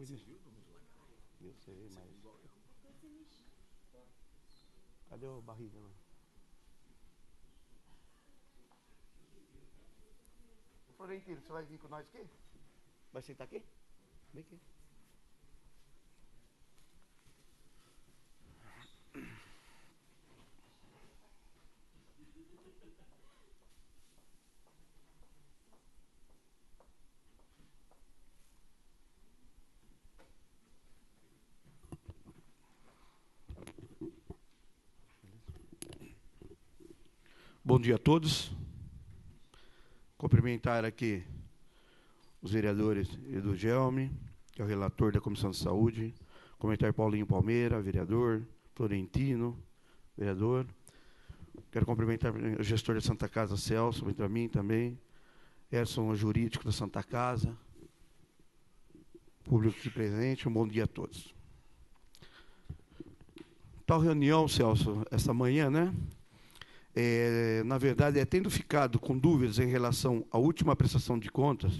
Eu sei, mas... Cadê o barriga, mano? Florentino, você vai vir com nós aqui? Vai sentar aqui? Vem aqui. Bom dia a todos. Cumprimentar aqui os vereadores Edu Gelme, que é o relator da Comissão de Saúde, cumprimentar Paulinho Palmeira, vereador, Florentino, vereador. Quero cumprimentar o gestor da Santa Casa, Celso, entre mim também, Edson, o jurídico da Santa Casa, público aqui presente, um bom dia a todos. Tal reunião, Celso, essa manhã, né? Na verdade, tendo ficado com dúvidas em relação à última prestação de contas,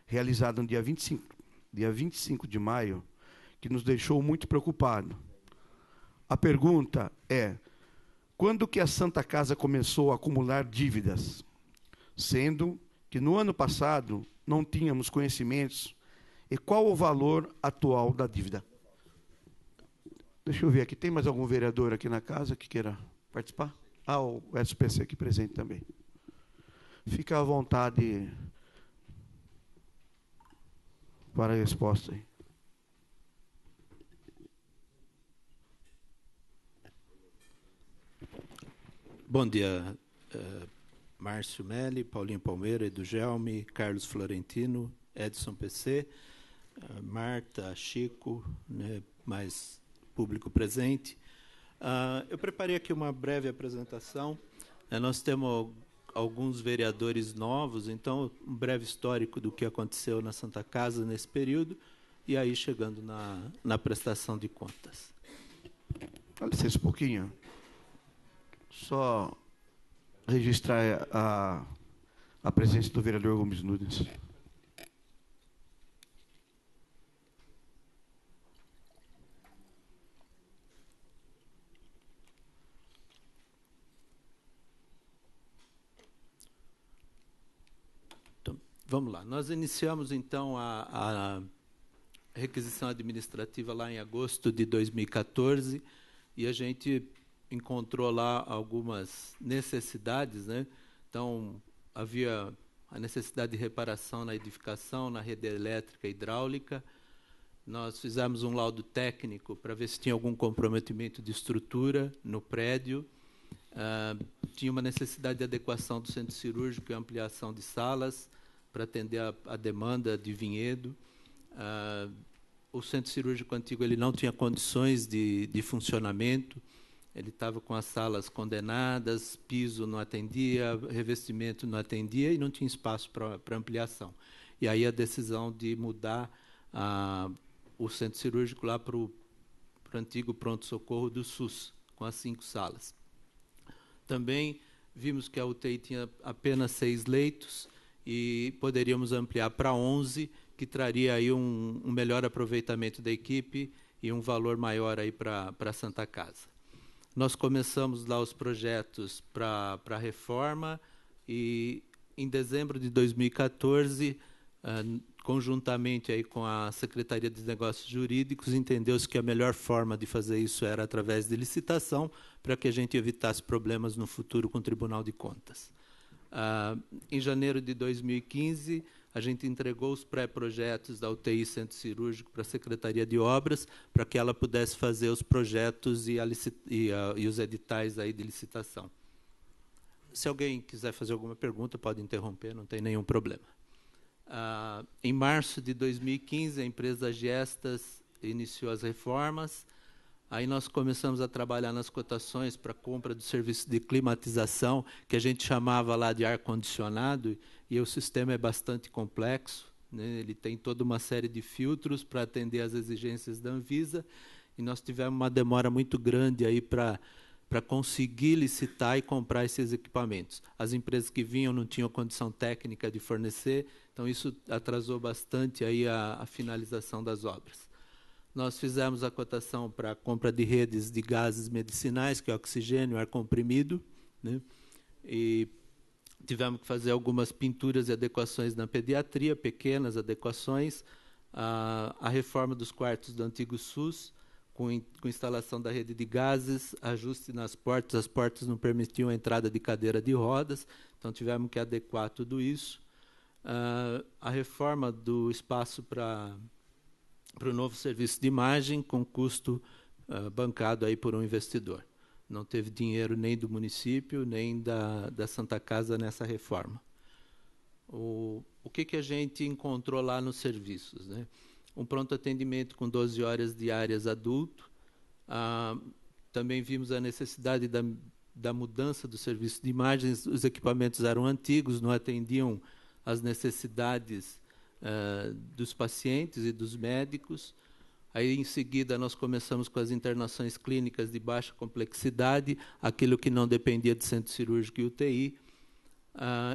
realizada no dia 25 de maio, que nos deixou muito preocupados. A pergunta é, quando que a Santa Casa começou a acumular dívidas? Sendo que no ano passado não tínhamos conhecimentos, e qual o valor atual da dívida? Deixa eu ver aqui, tem mais algum vereador aqui na casa que queira participar? Ah, o SPC aqui presente também. Fica à vontade para a resposta aí. Bom dia, Márcio Melli, Paulinho Palmeira, Edu Gelme, Carlos Florentino, Edson PC, Marta, Chico, né, mais público presente. Eu preparei aqui uma breve apresentação. Nós temos alguns vereadores novos, então um breve histórico do que aconteceu na Santa Casa nesse período, e aí chegando na prestação de contas. Dá licença um pouquinho. Só registrar a presença do vereador Gomes Nunes. Então, vamos lá. Nós iniciamos, então, a requisição administrativa lá em agosto de 2014, e a gente encontrou lá algumas necessidades, né? Então, havia a necessidade de reparação na edificação, na rede elétrica e hidráulica. Nós fizemos um laudo técnico para ver se tinha algum comprometimento de estrutura no prédio. Tinha uma necessidade de adequação do centro cirúrgico e ampliação de salas para atender a demanda de Vinhedo. O centro cirúrgico antigo ele não tinha condições de funcionamento, ele estava com as salas condenadas, piso não atendia, revestimento não atendia e não tinha espaço para ampliação. E aí a decisão de mudar o centro cirúrgico lá para o antigo pronto-socorro do SUS, com as 5 salas. Também vimos que a UTI tinha apenas 6 leitos e poderíamos ampliar para 11, que traria aí um melhor aproveitamento da equipe e um valor maior aí para a Santa Casa. Nós começamos lá os projetos para a reforma e, em dezembro de 2014, conjuntamente aí com a Secretaria de Negócios Jurídicos, entendeu-se que a melhor forma de fazer isso era através de licitação, para que a gente evitasse problemas no futuro com o Tribunal de Contas. Em janeiro de 2015, a gente entregou os pré-projetos da UTI Centro Cirúrgico para a Secretaria de Obras, para que ela pudesse fazer os projetos e os editais aí de licitação. Se alguém quiser fazer alguma pergunta, pode interromper, não tem nenhum problema. Em março de 2015, a empresa Gestas iniciou as reformas. Aí nós começamos a trabalhar nas cotações para a compra do serviço de climatização, que a gente chamava lá de ar-condicionado, e o sistema é bastante complexo, né? Ele tem toda uma série de filtros para atender às exigências da Anvisa, e nós tivemos uma demora muito grande aí para conseguir licitar e comprar esses equipamentos. As empresas que vinham não tinham condição técnica de fornecer, então isso atrasou bastante aí a finalização das obras. nós fizemos a cotação para a compra de redes de gases medicinais, que é oxigênio, ar comprimido, né? E tivemos que fazer algumas pinturas e adequações na pediatria, pequenas adequações, a reforma dos quartos do antigo SUS, com instalação da rede de gases, ajuste nas portas, as portas não permitiam a entrada de cadeira de rodas, então tivemos que adequar tudo isso. A reforma do espaço para o novo serviço de imagem, com custo bancado aí por um investidor. Não teve dinheiro nem do município, nem da Santa Casa nessa reforma. O que a gente encontrou lá nos serviços, né? Um pronto atendimento com 12 horas diárias adulto. Também vimos a necessidade da mudança do serviço de imagens. Os equipamentos eram antigos, não atendiam às necessidades dos pacientes e dos médicos. Aí, em seguida, nós começamos com as internações clínicas de baixa complexidade, aquilo que não dependia de centro cirúrgico e UTI.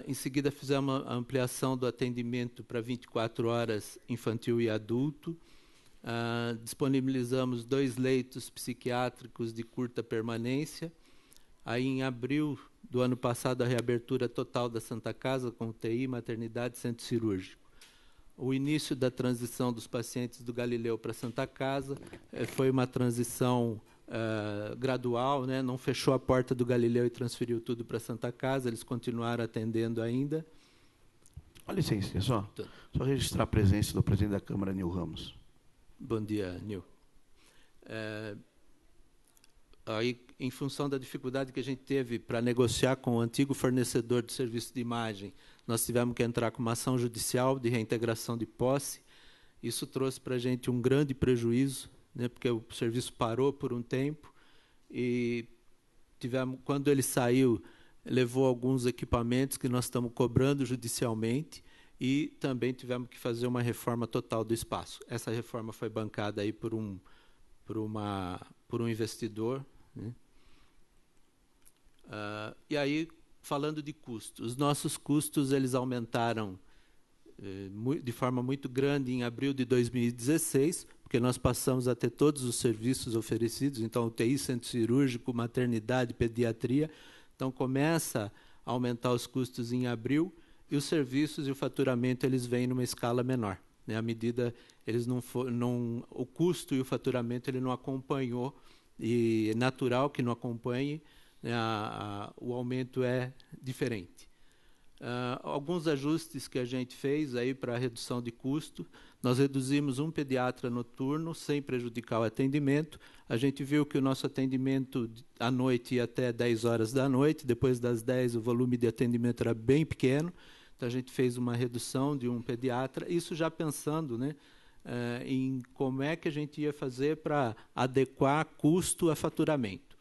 Em seguida, fizemos a ampliação do atendimento para 24 horas infantil e adulto. Disponibilizamos 2 leitos psiquiátricos de curta permanência. Aí, em abril do ano passado, a reabertura total da Santa Casa, com UTI, maternidade e centro cirúrgico. O início da transição dos pacientes do Galileu para a Santa Casa foi uma transição gradual, né? Não fechou a porta do Galileu e transferiu tudo para a Santa Casa, eles continuaram atendendo ainda. Olha licença, só registrar a presença do presidente da Câmara, Nil Ramos. Bom dia, Nil. Aí, em função da dificuldade que a gente teve para negociar com o antigo fornecedor de serviço de imagem, nós tivemos que entrar com uma ação judicial de reintegração de posse. Isso trouxe para a gente um grande prejuízo, né, porque o serviço parou por um tempo e quando ele saiu, levou alguns equipamentos que nós estamos cobrando judicialmente e também tivemos que fazer uma reforma total do espaço. Essa reforma foi bancada aí por um investidor, né? E aí, falando de custos, os nossos custos eles aumentaram de forma muito grande em abril de 2016, porque nós passamos a ter todos os serviços oferecidos, então UTI, centro cirúrgico, maternidade, pediatria. Então começa a aumentar os custos em abril e os serviços e o faturamento eles vêm numa escala menor, né? À medida eles o custo e o faturamento ele não acompanhou, e é natural que não acompanhe, né? O aumento é diferente. Alguns ajustes que a gente fez aí para a redução de custo, nós reduzimos um pediatra noturno sem prejudicar o atendimento. A gente viu que o nosso atendimento à noite ia até 10 horas da noite, depois das 10 o volume de atendimento era bem pequeno, então a gente fez uma redução de um pediatra, isso já pensando, né, em como é que a gente ia fazer para adequar custo a faturamento.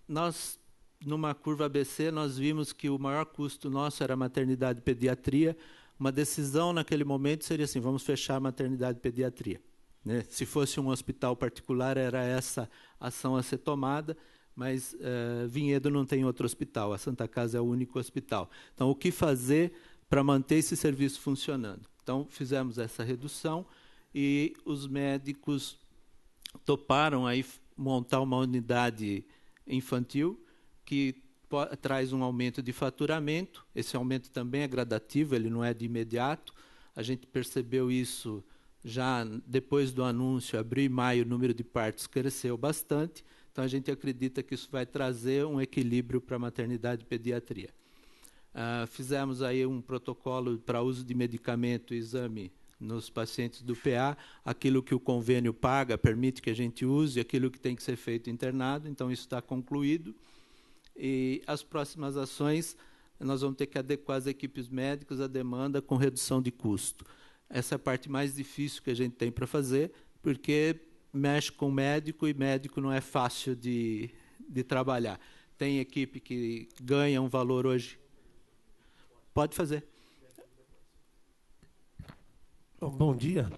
Nós, numa curva ABC, nós vimos que o maior custo nosso era a maternidade e pediatria. Uma decisão naquele momento seria assim, vamos fechar a maternidade e pediatria, né? Se fosse um hospital particular, era essa ação a ser tomada, mas Vinhedo não tem outro hospital, a Santa Casa é o único hospital. Então, o que fazer para manter esse serviço funcionando? Então, fizemos essa redução e os médicos toparam aí montar uma unidade infantil que traz um aumento de faturamento. Esse aumento também é gradativo, ele não é de imediato. A gente percebeu isso já depois do anúncio, abril e maio, o número de partos cresceu bastante. Então, a gente acredita que isso vai trazer um equilíbrio para a maternidade e pediatria. Fizemos aí um protocolo para uso de medicamento e exame nos pacientes do PA. Aquilo que o convênio paga permite que a gente use, aquilo que tem que ser feito internado. Então, isso está concluído. E as próximas ações, nós vamos ter que adequar as equipes médicas à demanda com redução de custo. Essa é a parte mais difícil que a gente tem para fazer, porque mexe com médico e médico não é fácil de trabalhar. Tem equipe que ganha um valor hoje. Pode fazer. Bom dia.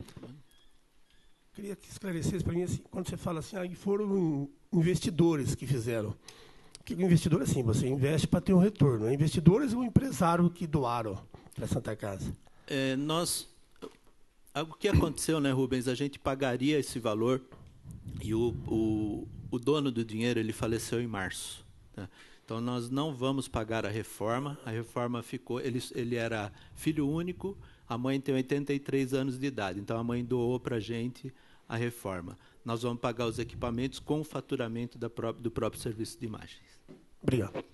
Queria que esclarecesse para mim, assim, quando você fala assim, foram investidores que fizeram. Porque o investidor, assim, você investe para ter um retorno. Investidores ou empresário que doaram para a Santa Casa? O que aconteceu, né, Rubens? A gente pagaria esse valor e o dono do dinheiro ele faleceu em março. Tá? Então, nós não vamos pagar a reforma. A reforma ficou... Ele era filho único, a mãe tem 83 anos de idade. Então, a mãe doou para a gente a reforma. Nós vamos pagar os equipamentos com o faturamento do próprio serviço de imagens. Obrigado.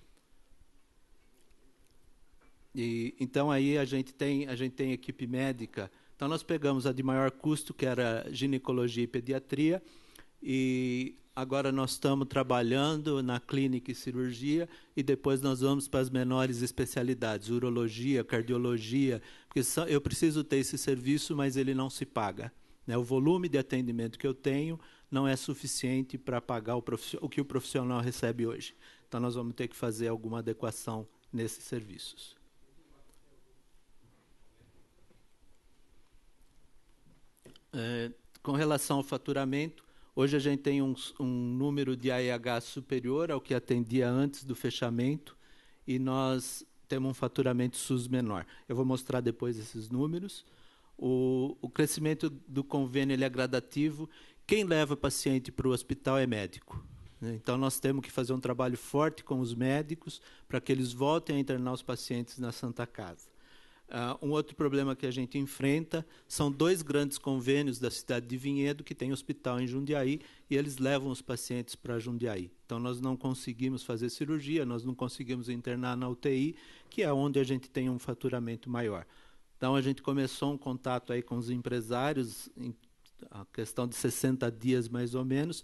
Então, aí a gente tem equipe médica. Então, nós pegamos a de maior custo, que era ginecologia e pediatria, e agora nós estamos trabalhando na clínica e cirurgia, e depois nós vamos para as menores especialidades, urologia, cardiologia, porque eu preciso ter esse serviço, mas ele não se paga. Né? O volume de atendimento que eu tenho não é suficiente para pagar o que o profissional recebe hoje. Então, nós vamos ter que fazer alguma adequação nesses serviços. Com relação ao faturamento, hoje a gente tem um número de AEH superior ao que atendia antes do fechamento e nós temos um faturamento SUS menor. Eu vou mostrar depois esses números. O crescimento do convênio ele é gradativo. Quem leva paciente para o hospital é médico. Né? Então, nós temos que fazer um trabalho forte com os médicos para que eles voltem a internar os pacientes na Santa Casa. Um outro problema que a gente enfrenta são 2 grandes convênios da cidade de Vinhedo, que tem hospital em Jundiaí, e eles levam os pacientes para Jundiaí. Então, nós não conseguimos fazer cirurgia, nós não conseguimos internar na UTI, que é onde a gente tem um faturamento maior. Então, a gente começou um contato aí com os empresários, a questão de 60 dias mais ou menos.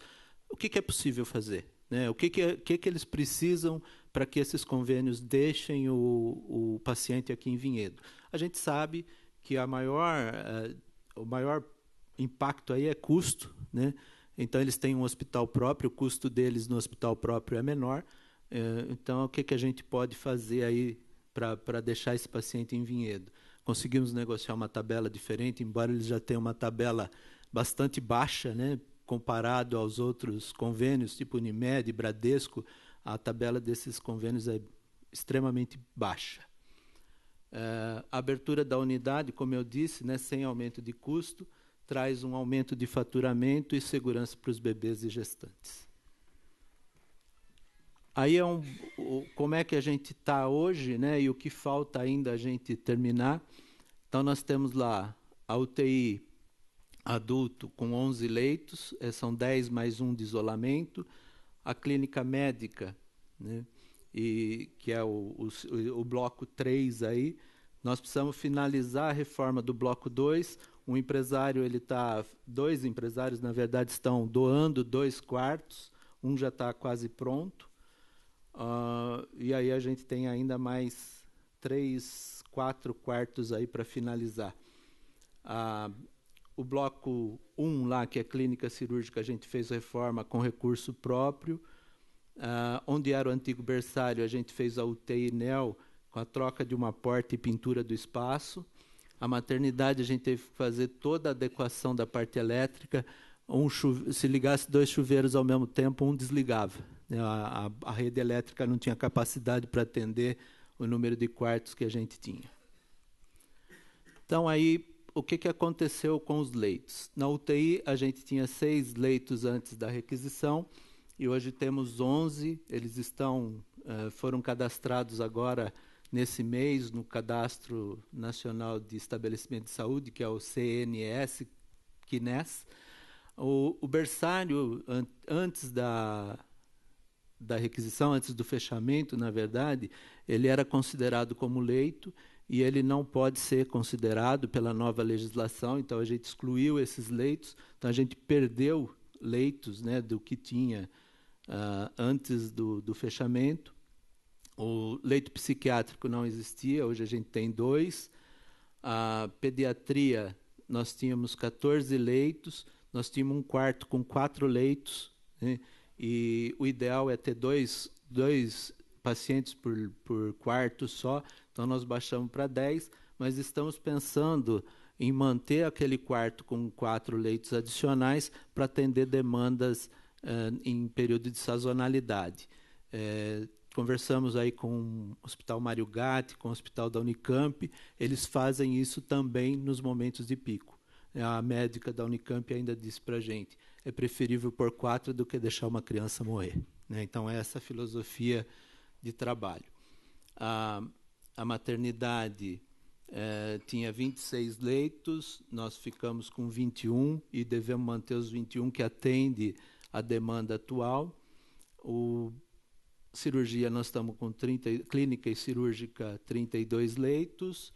O que é possível fazer? Né? O que eles precisam para que esses convênios deixem o paciente aqui em Vinhedo? A gente sabe que o maior impacto aí é custo, né? Então, eles têm um hospital próprio, o custo deles no hospital próprio é menor. Então, o que a gente pode fazer aí para deixar esse paciente em Vinhedo? Conseguimos negociar uma tabela diferente, embora eles já tenham uma tabela bastante baixa, né? Comparado aos outros convênios, tipo Unimed, Bradesco, a tabela desses convênios é extremamente baixa. A abertura da unidade, como eu disse, né, sem aumento de custo, traz um aumento de faturamento e segurança para os bebês e gestantes. Aí como é que a gente está hoje, né, e o que falta ainda a gente terminar. Então, nós temos lá a UTI adulto com 11 leitos, são 10 mais 1 de isolamento, a clínica médica, né, que é o bloco 3 aí, nós precisamos finalizar a reforma do bloco 2, dois empresários, na verdade, estão doando 2 quartos, um já está quase pronto, e aí a gente tem ainda mais 3, 4 quartos aí para finalizar. O bloco 1 lá, que é clínica cirúrgica, a gente fez reforma com recurso próprio. Onde era o antigo berçário, a gente fez a UTI NEL com a troca de uma porta e pintura do espaço. A maternidade, a gente teve que fazer toda a adequação da parte elétrica. Se ligasse 2 chuveiros ao mesmo tempo, um desligava. A rede elétrica não tinha capacidade para atender o número de quartos que a gente tinha. Então, aí, o que aconteceu com os leitos? Na UTI, a gente tinha 6 leitos antes da requisição e hoje temos 11. Eles foram cadastrados agora nesse mês no Cadastro Nacional de Estabelecimento de Saúde, que é o CNS. O berçário, antes da requisição, antes do fechamento, na verdade, ele era considerado como leito, e ele não pode ser considerado pela nova legislação, então a gente excluiu esses leitos, então a gente perdeu leitos, né, do que tinha antes do fechamento. O leito psiquiátrico não existia, hoje a gente tem 2. A pediatria, nós tínhamos 14 leitos, nós tínhamos um quarto com 4 leitos, né, e o ideal é ter dois pacientes por quarto só, então nós baixamos para 10, mas estamos pensando em manter aquele quarto com 4 leitos adicionais para atender demandas em período de sazonalidade. Conversamos aí com o Hospital Mário Gatti, com o Hospital da Unicamp, eles fazem isso também nos momentos de pico. A médica da Unicamp ainda disse para a gente, é preferível pôr 4 do que deixar uma criança morrer, né? Então, é essa a filosofia de trabalho. A maternidade tinha 26 leitos, nós ficamos com 21 e devemos manter os 21 que atende a demanda atual. Cirurgia, nós estamos com 30, clínica e cirúrgica, 32 leitos.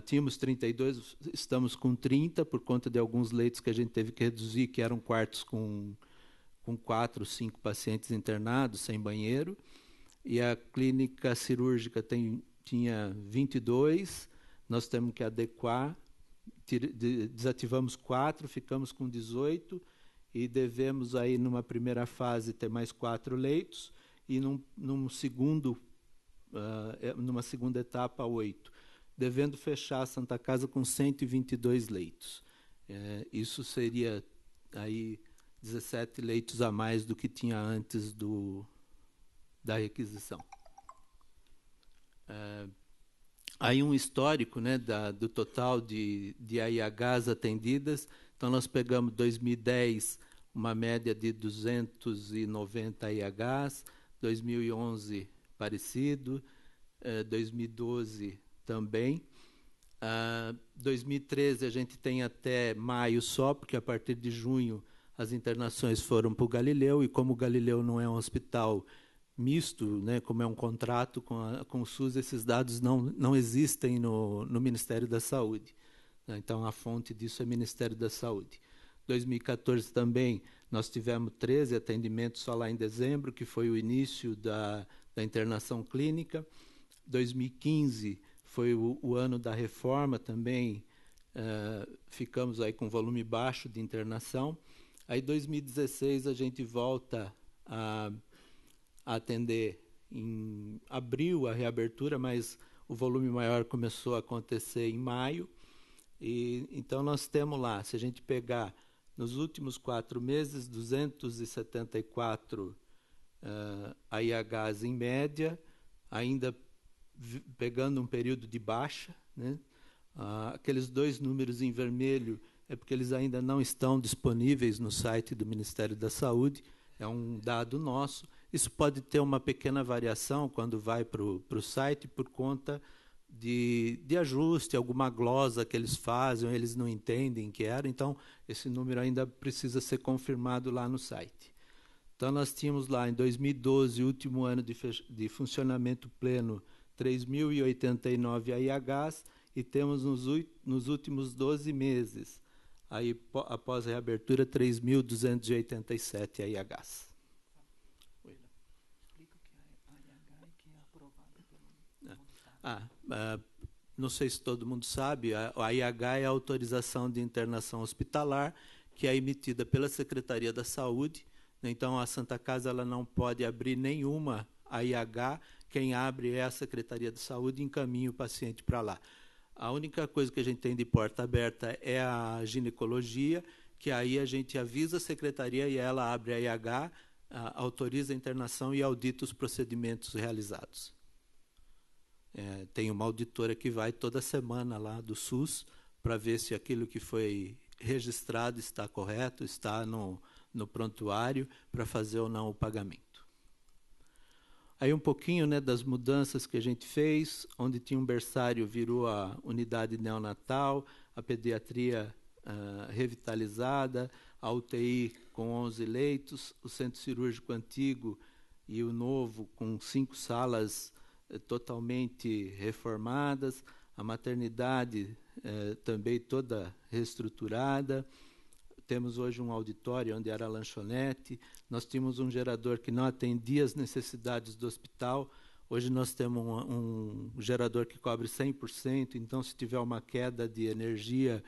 Tínhamos 32, estamos com 30, por conta de alguns leitos que a gente teve que reduzir, que eram quartos com 4, 5 pacientes internados, sem banheiro. E a clínica cirúrgica tinha 22, nós temos que adequar, desativamos 4, ficamos com 18, e devemos, aí, numa primeira fase, ter mais 4 leitos, e numa segunda etapa, 8. Devendo fechar a Santa Casa com 122 leitos. Isso seria aí 17 leitos a mais do que tinha antes da requisição. Aí um histórico, né, do total de AIHs atendidas. Então, nós pegamos 2010 uma média de 290 AIHs, 2011 parecido, 2012 também. 2013 a gente tem até maio só, porque a partir de junho as internações foram para o Galileu, e como o Galileu não é um hospital misto, né, como é um contrato com o SUS, esses dados não existem no Ministério da Saúde. Então, a fonte disso é Ministério da Saúde. 2014 também, nós tivemos 13 atendimentos só lá em dezembro, que foi o início da internação clínica. 2015 foi o ano da reforma também, ficamos aí com volume baixo de internação. Aí, 2016, a gente volta a atender em abril, a reabertura, mas o volume maior começou a acontecer em maio. E então, nós temos lá, se a gente pegar nos últimos 4 meses, 274 AIHs em média, ainda pegando um período de baixa, né? Aqueles 2 números em vermelho é porque eles ainda não estão disponíveis no site do Ministério da Saúde, é um dado nosso. Isso pode ter uma pequena variação quando vai para o site, por conta de ajuste, alguma glosa que eles fazem, eles não entendem que era, então esse número ainda precisa ser confirmado lá no site. Então, nós tínhamos lá, em 2012, último ano de funcionamento pleno, 3.089 AIHs, e temos nos últimos 12 meses, aí, após a reabertura, 3.287 AIHs. Explica o que é AIH e que é aprovado pelo... Não sei se todo mundo sabe, a AIH é a autorização de internação hospitalar, que é emitida pela Secretaria da Saúde. Então, a Santa Casa ela não pode abrir nenhuma AIH, quem abre é a Secretaria de Saúde e encaminha o paciente para lá. A única coisa que a gente tem de porta aberta é a ginecologia, que aí a gente avisa a secretaria e ela abre a AIH, autoriza a internação e audita os procedimentos realizados. Tem uma auditora que vai toda semana lá do SUS para ver se aquilo que foi registrado está correto, está no prontuário, para fazer ou não o pagamento. Aí um pouquinho, né, das mudanças que a gente fez, onde tinha um berçário virou a unidade neonatal, a pediatria revitalizada, a UTI com 11 leitos, o centro cirúrgico antigo e o novo com 5 salas totalmente reformadas, a maternidade também toda reestruturada. Temos hoje um auditório onde era a lanchonete, nós tínhamos um gerador que não atendia as necessidades do hospital, hoje nós temos um gerador que cobre 100%, então se tiver uma queda de energia,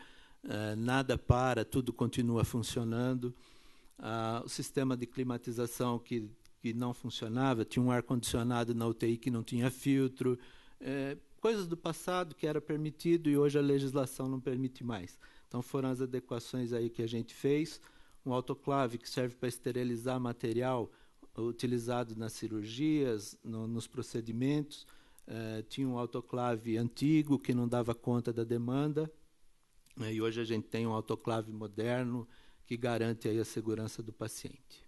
nada para, tudo continua funcionando. O sistema de climatização que não funcionava, tinha um ar-condicionado na UTI que não tinha filtro, coisas do passado que era permitido e hoje a legislação não permite mais. Então, foram as adequações aí que a gente fez. Um autoclave que serve para esterilizar material utilizado nas cirurgias, nos procedimentos. tinha um autoclave antigo que não dava conta da demanda, e hoje a gente tem um autoclave moderno que garante aí a segurança do paciente.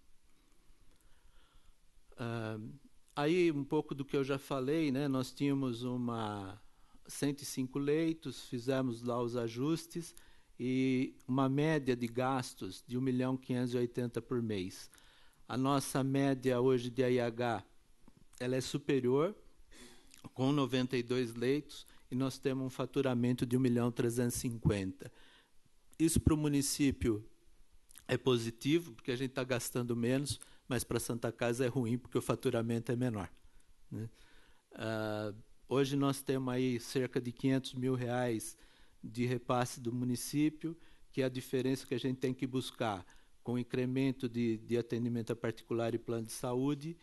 Aí um pouco do que eu já falei, né? Nós tínhamos 105 leitos, fizemos lá os ajustes e uma média de gastos de 1.580.000 por mês. A nossa média hoje de AIH ela é superior, com 92 leitos, e nós temos um faturamento de 1.350.000. Isso para o município é positivo, porque a gente está gastando menos, mas para a Santa Casa é ruim, porque o faturamento é menor, né? Hoje nós temos aí cerca de R$500.000 de repasse do município, que é a diferença que a gente tem que buscar com o incremento de atendimento a particular e plano de saúde,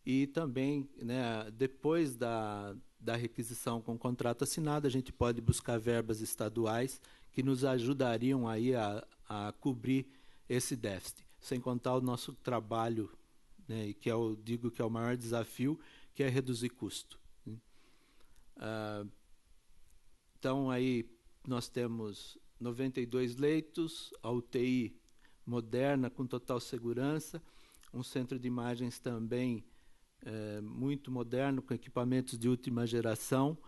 e também, né, depois da requisição com contrato assinado, a gente pode buscar verbas estaduais que nos ajudariam aí a cobrir esse déficit, sem contar o nosso trabalho, né, e que eu digo que é o maior desafio, que é reduzir custo. Então, aí nós temos 92 leitos, a UTI moderna, com total segurança, um centro de imagens também muito moderno, com equipamentos de última geração,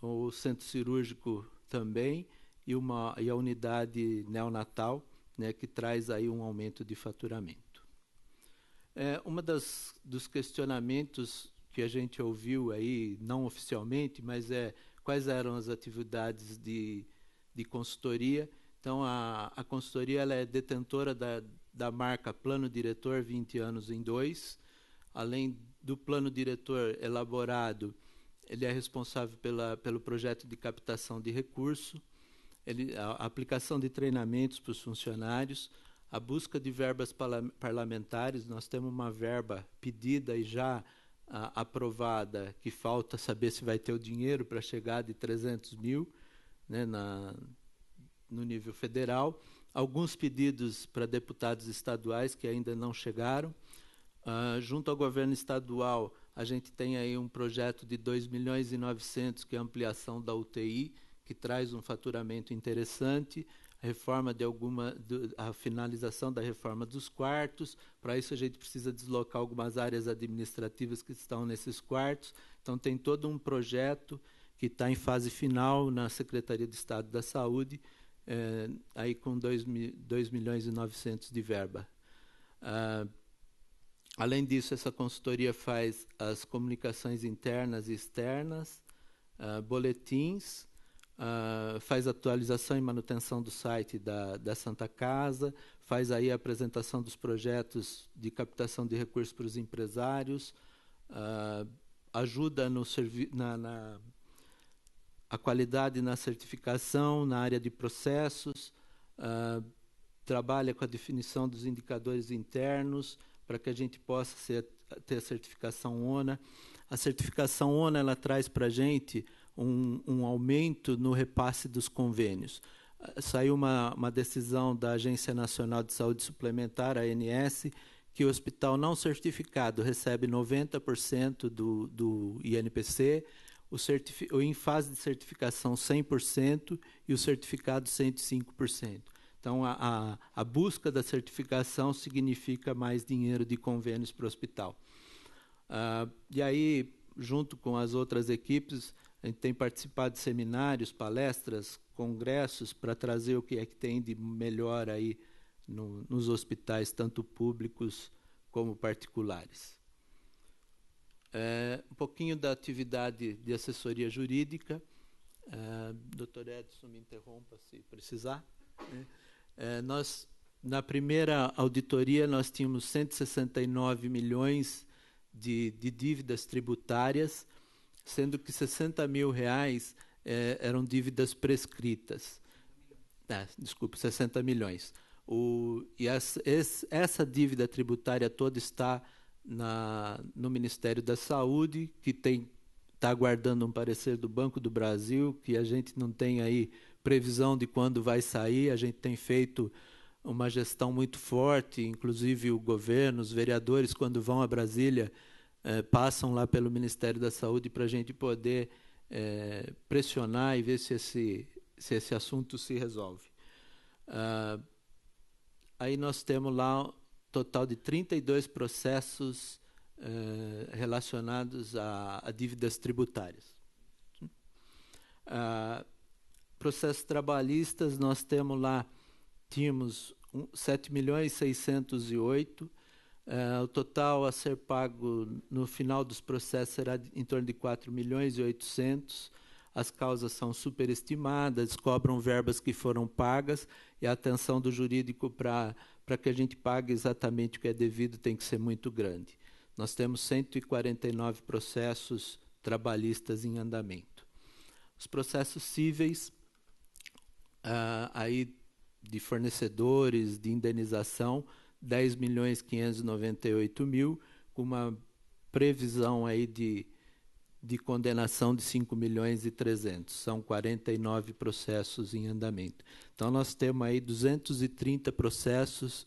o centro cirúrgico também, e a unidade neonatal, né, que traz aí um aumento de faturamento. Uma dos questionamentos que a gente ouviu aí, não oficialmente, mas quais eram as atividades de consultoria. Então, a consultoria ela é detentora da marca Plano Diretor 20 anos em 2. Além do plano diretor elaborado, ele é responsável pelo projeto de captação de recurso, a aplicação de treinamentos para os funcionários, a busca de verbas parlamentares. Nós temos uma verba pedida e já aprovada, que falta saber se vai ter o dinheiro para chegar de 300.000, né, no nível federal. Alguns pedidos para deputados estaduais que ainda não chegaram. Junto ao governo estadual, a gente tem aí um projeto de 2.900.000, que é a ampliação da UTI, que traz um faturamento interessante, a finalização da reforma dos quartos. Para isso a gente precisa deslocar algumas áreas administrativas que estão nesses quartos. Então tem todo um projeto que está em fase final na Secretaria de Estado da Saúde, aí com 2.900.000 de verba. Além disso, essa consultoria faz as comunicações internas e externas, boletins, faz atualização e manutenção do site da Santa Casa, faz aí a apresentação dos projetos de captação de recursos para os empresários, ajuda a qualidade na certificação, na área de processos, trabalha com a definição dos indicadores internos, para que a gente possa ter a certificação ONA. A certificação ONA ela traz para a gente um aumento no repasse dos convênios. Saiu uma decisão da Agência Nacional de Saúde Suplementar, a ANS, que o hospital não certificado recebe 90% do INPC, em fase de certificação 100% e o certificado 105%. Então, a busca da certificação significa mais dinheiro de convênios para o hospital. E aí, junto com as outras equipes, a gente tem participado de seminários, palestras, congressos, para trazer o que é que tem de melhor aí nos hospitais, tanto públicos como particulares. Um pouquinho da atividade de assessoria jurídica. Dr. Edson, me interrompa se precisar. Na primeira auditoria, nós tínhamos 169 milhões de dívidas tributárias, sendo que 60 mil reais eram dívidas prescritas. 60 milhões. E essa dívida tributária toda está no Ministério da Saúde, que está aguardando um parecer do Banco do Brasil, que a gente não tem aí previsão de quando vai sair. A gente tem feito uma gestão muito forte, inclusive o governo, os vereadores, quando vão a Brasília, passam lá pelo Ministério da Saúde para a gente poder pressionar e ver se esse assunto se resolve. Aí nós temos lá um total de 32 processos relacionados a dívidas tributárias. Processos trabalhistas, nós temos lá, tínhamos 7.608.000. O total a ser pago no final dos processos será em torno de 4.800.000. As causas são superestimadas, cobram verbas que foram pagas, e a atenção do jurídico para que a gente pague exatamente o que é devido tem que ser muito grande. Nós temos 149 processos trabalhistas em andamento. Os processos cíveis, aí de fornecedores, de indenização, 10.598.000, com uma previsão aí de condenação de 5.300.000. São 49 processos em andamento. Então, nós temos aí 230 processos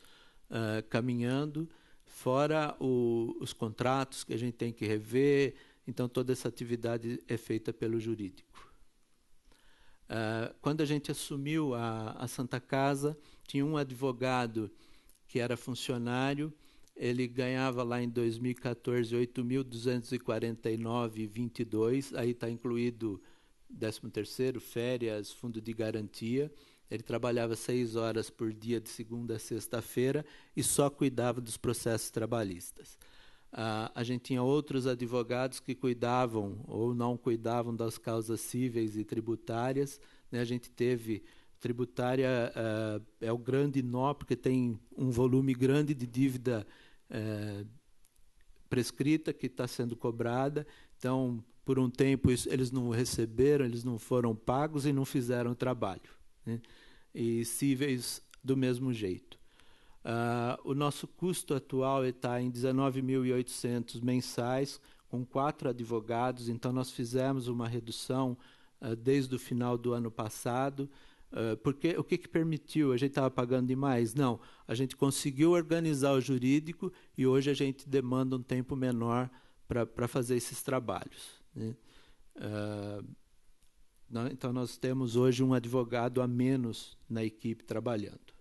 caminhando, fora os contratos que a gente tem que rever. Então, toda essa atividade é feita pelo jurídico. Quando a gente assumiu a Santa Casa, tinha um advogado que era funcionário. Ele ganhava lá em 2014 8.249,22, aí está incluído 13º, férias, fundo de garantia. Ele trabalhava 6 horas por dia, de segunda a sexta-feira, e só cuidava dos processos trabalhistas. A gente tinha outros advogados que cuidavam ou não cuidavam das causas cíveis e tributárias, né? A gente teve... Tributária é o grande nó, porque tem um volume grande de dívida prescrita que está sendo cobrada. Então, por um tempo, eles não receberam, eles não foram pagos e não fizeram o trabalho, né? E cíveis do mesmo jeito. O nosso custo atual está em 19.800 mensais, com 4 advogados. Então, nós fizemos uma redução desde o final do ano passado. Porque o que permitiu? A gente estava pagando demais? Não, a gente conseguiu organizar o jurídico e hoje a gente demanda um tempo menor para fazer esses trabalhos, né? Então, nós temos hoje um advogado a menos na equipe trabalhando.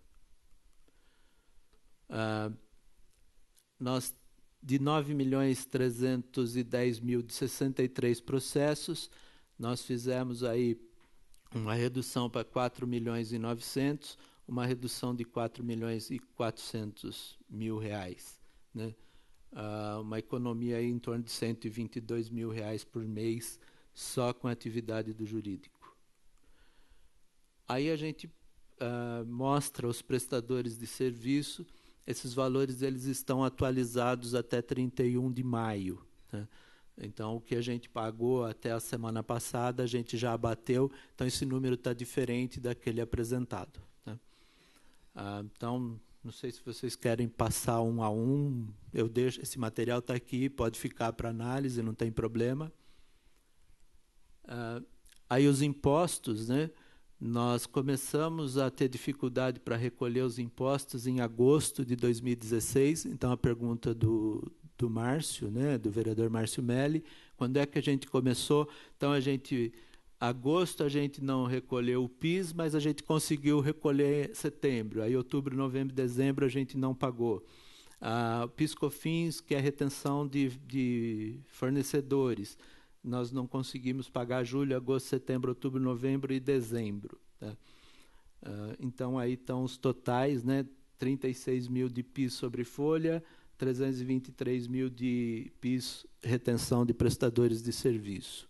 Nós, de 9.310.000 de 63 processos, nós fizemos aí uma redução para 4.900.000, uma redução de 4.400.000 reais, né? Uma economia aí em torno de 122.000 reais por mês, só com a atividade do jurídico. Aí a gente mostra aos prestadores de serviço, esses valores eles estão atualizados até 31 de maio, né? Então, o que a gente pagou até a semana passada, a gente já abateu. Então, esse número está diferente daquele apresentado, né? Então, não sei se vocês querem passar um a um. Eu deixo, esse material está aqui, pode ficar para análise, não tem problema. Aí os impostos, né? Nós começamos a ter dificuldade para recolher os impostos em agosto de 2016. Então, a pergunta do Márcio, né, do vereador Márcio Melli, quando é que a gente começou? Então, agosto a gente não recolheu o PIS, mas a gente conseguiu recolher em setembro. Aí, outubro, novembro, dezembro, a gente não pagou. O PIS/COFINS, que é a retenção de fornecedores, nós não conseguimos pagar julho, agosto, setembro, outubro, novembro e dezembro, tá? Então, aí estão os totais, né, 36.000 de PIS sobre folha, 323.000 de PIS, retenção de prestadores de serviço.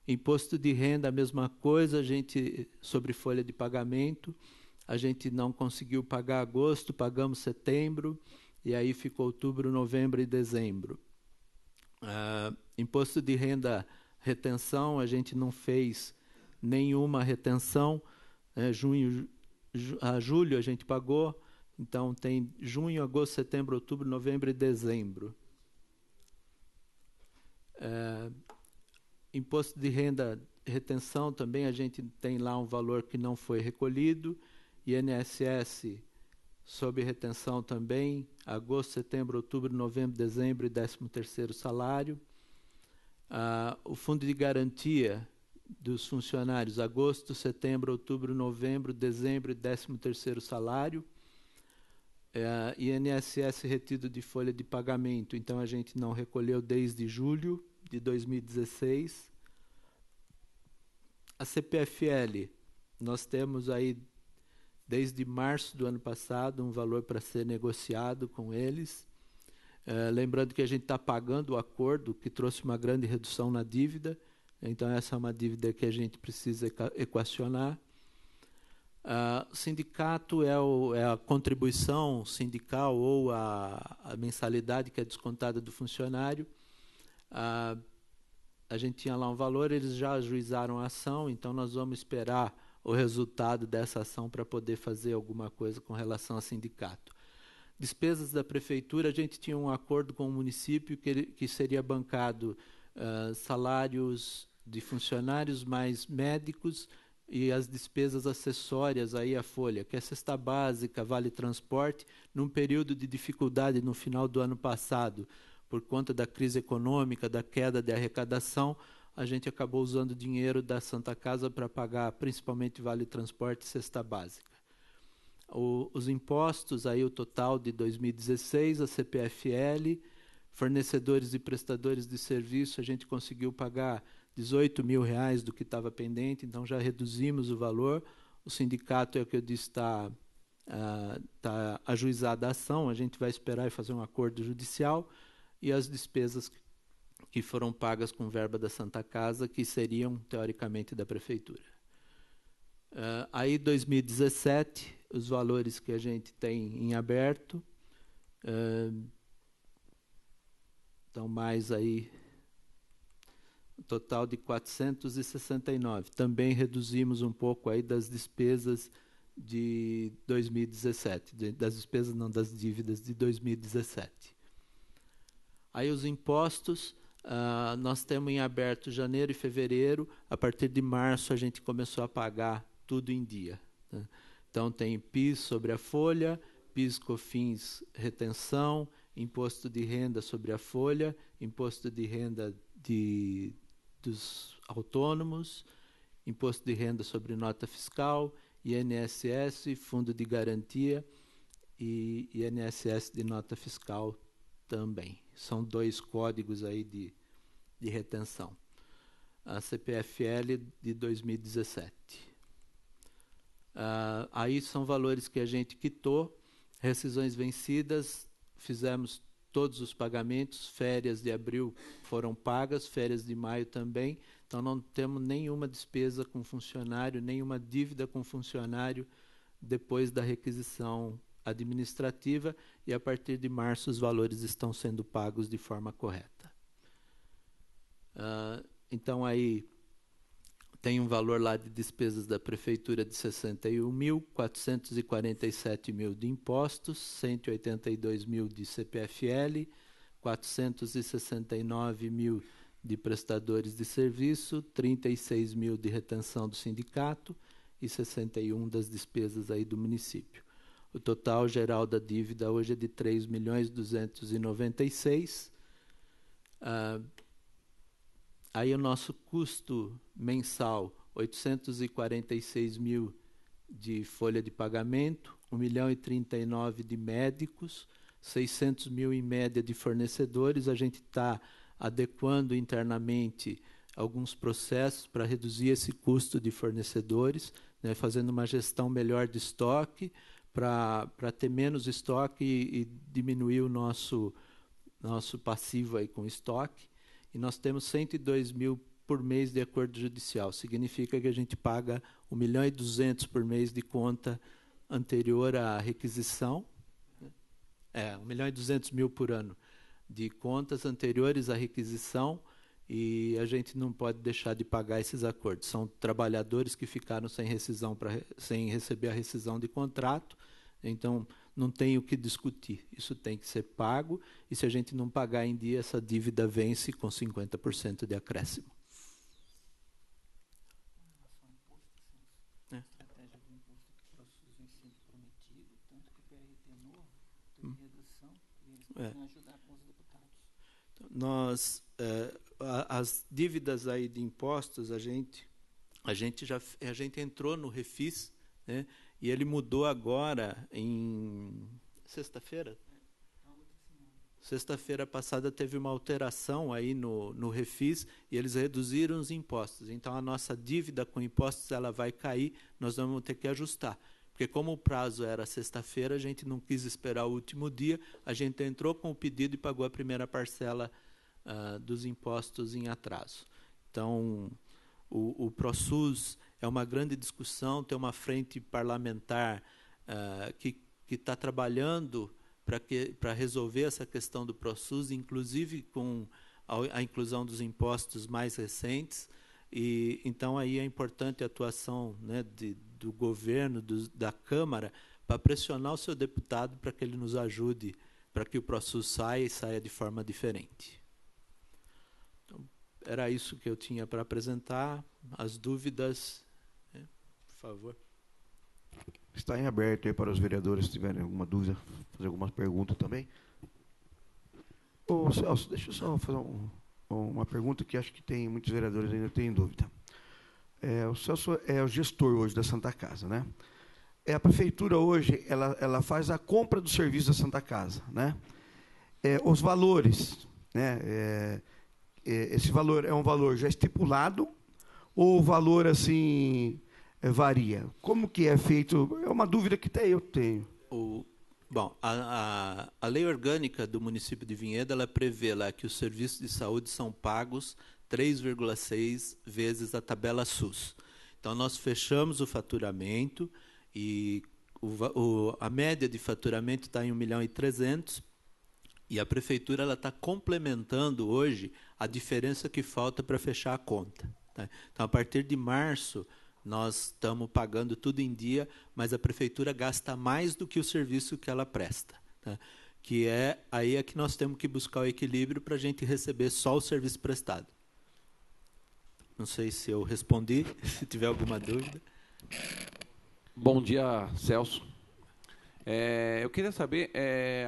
Imposto de renda, a mesma coisa, a gente, sobre folha de pagamento, a gente não conseguiu pagar agosto, pagamos setembro, e aí ficou outubro, novembro e dezembro. Imposto de renda, retenção, a gente não fez nenhuma retenção, julho a gente pagou. Então, tem junho, agosto, setembro, outubro, novembro e dezembro. Imposto de renda, retenção, também a gente tem lá um valor que não foi recolhido. INSS, Sob retenção também, agosto, setembro, outubro, novembro, dezembro e 13º salário. O fundo de garantia dos funcionários, agosto, setembro, outubro, novembro, dezembro e 13º salário. INSS retido de folha de pagamento, então a gente não recolheu desde julho de 2016. A CPFL, nós temos aí desde março do ano passado um valor para ser negociado com eles. Lembrando que a gente está pagando o acordo, que trouxe uma grande redução na dívida, então essa é uma dívida que a gente precisa equacionar. O sindicato é a contribuição sindical ou a mensalidade que é descontada do funcionário. A gente tinha lá um valor, eles já ajuizaram a ação, então nós vamos esperar o resultado dessa ação para poder fazer alguma coisa com relação ao sindicato. Despesas da prefeitura, a gente tinha um acordo com o município que seria bancado salários de funcionários mais médicos e as despesas acessórias aí à folha, que é cesta básica, vale transporte, num período de dificuldade no final do ano passado, por conta da crise econômica, da queda de arrecadação, a gente acabou usando dinheiro da Santa Casa para pagar principalmente vale transporte e cesta básica. Os impostos, aí o total de 2016, a CPFL, fornecedores e prestadores de serviço, a gente conseguiu pagar R$18 mil do que estava pendente, então já reduzimos o valor. O sindicato, é o que eu disse, está ajuizada a ação, a gente vai esperar e fazer um acordo judicial, e as despesas que foram pagas com verba da Santa Casa, que seriam, teoricamente, da Prefeitura. Aí, 2017, os valores que a gente tem em aberto, então, mais aí, um total de 469. Também reduzimos um pouco aí das despesas de 2017, das despesas não, das dívidas de 2017. Aí os impostos, nós temos em aberto janeiro e fevereiro, a partir de março a gente começou a pagar tudo em dia, né? Então tem PIS sobre a folha, PIS, COFINS, retenção, imposto de renda sobre a folha, imposto de renda dos autônomos, imposto de renda sobre nota fiscal, INSS, fundo de garantia e INSS de nota fiscal também. São 2 códigos aí de retenção. A CPFL de 2017. Aí são valores que a gente quitou, rescisões vencidas, fizemos todos os pagamentos, férias de abril foram pagas, férias de maio também, então não temos nenhuma despesa com funcionário, nenhuma dívida com funcionário depois da requisição administrativa, e a partir de março os valores estão sendo pagos de forma correta. Então aí tem um valor lá de despesas da prefeitura de 61 mil, 447 mil de impostos, 182 mil de CPFL, 469 mil de prestadores de serviço, 36 mil de retenção do sindicato e 61 das despesas aí do município. O total geral da dívida hoje é de 3.296. Aí o nosso custo mensal, 846 mil de folha de pagamento, 1.039 de médicos, 600 mil em média de fornecedores. A gente está adequando internamente alguns processos para reduzir esse custo de fornecedores, né, fazendo uma gestão melhor de estoque, para ter menos estoque e diminuir o nosso passivo aí com estoque. E nós temos 102 mil por mês de acordo judicial. Significa que a gente paga 1.200.000 por mês de conta anterior à requisição. 1.200.000 por ano de contas anteriores à requisição, e a gente não pode deixar de pagar esses acordos. São trabalhadores que ficaram sem receber a rescisão de contrato, então não tem o que discutir. Isso tem que ser pago, e se a gente não pagar em dia, essa dívida vence com 50% de acréscimo. Estratégia do imposto que para os ensino prometido, tanto que o PRT Em ajudar com os deputados. Nós, as dívidas aí de impostos, a gente entrou no Refis, né, e ele mudou agora em sexta-feira. Sexta-feira passada teve uma alteração aí no Refis e eles reduziram os impostos. Então, a nossa dívida com impostos ela vai cair, nós vamos ter que ajustar. Porque como o prazo era sexta-feira, a gente não quis esperar o último dia, a gente entrou com o pedido e pagou a primeira parcela dos impostos em atraso. Então, o ProSUS é uma grande discussão, tem uma frente parlamentar que está trabalhando para resolver essa questão do ProSUS, inclusive com a inclusão dos impostos mais recentes. E então aí é importante a atuação, né, do governo, da Câmara, para pressionar o seu deputado para que ele nos ajude, para que o ProSUS saia e saia de forma diferente. Então, era isso que eu tinha para apresentar. As dúvidas, né, por favor. Está em aberto aí para os vereadores, se tiverem alguma dúvida, fazer algumas perguntas também. Ô, Celso, deixa eu só fazer uma pergunta que acho que tem muitos vereadores ainda têm dúvida. O Celso é o gestor hoje da Santa Casa, né? A prefeitura hoje ela faz a compra do serviço da Santa Casa, né? Os valores, né? Esse valor é um valor já estipulado ou o valor assim varia? Como que é feito? É uma dúvida que até eu tenho. Bom, a lei orgânica do município de Vinhedo, ela prevê lá que os serviços de saúde são pagos 3,6 vezes a tabela SUS. Então, nós fechamos o faturamento e a média de faturamento está em 1.300.000 e a prefeitura está complementando hoje a diferença que falta para fechar a conta. Tá? Então, a partir de março, nós estamos pagando tudo em dia, mas a prefeitura gasta mais do que o serviço que ela presta. Tá? Que aí é que nós temos que buscar o equilíbrio para a gente receber só o serviço prestado. Não sei se eu respondi, se tiver alguma dúvida. Bom dia, Celso. Eu queria saber,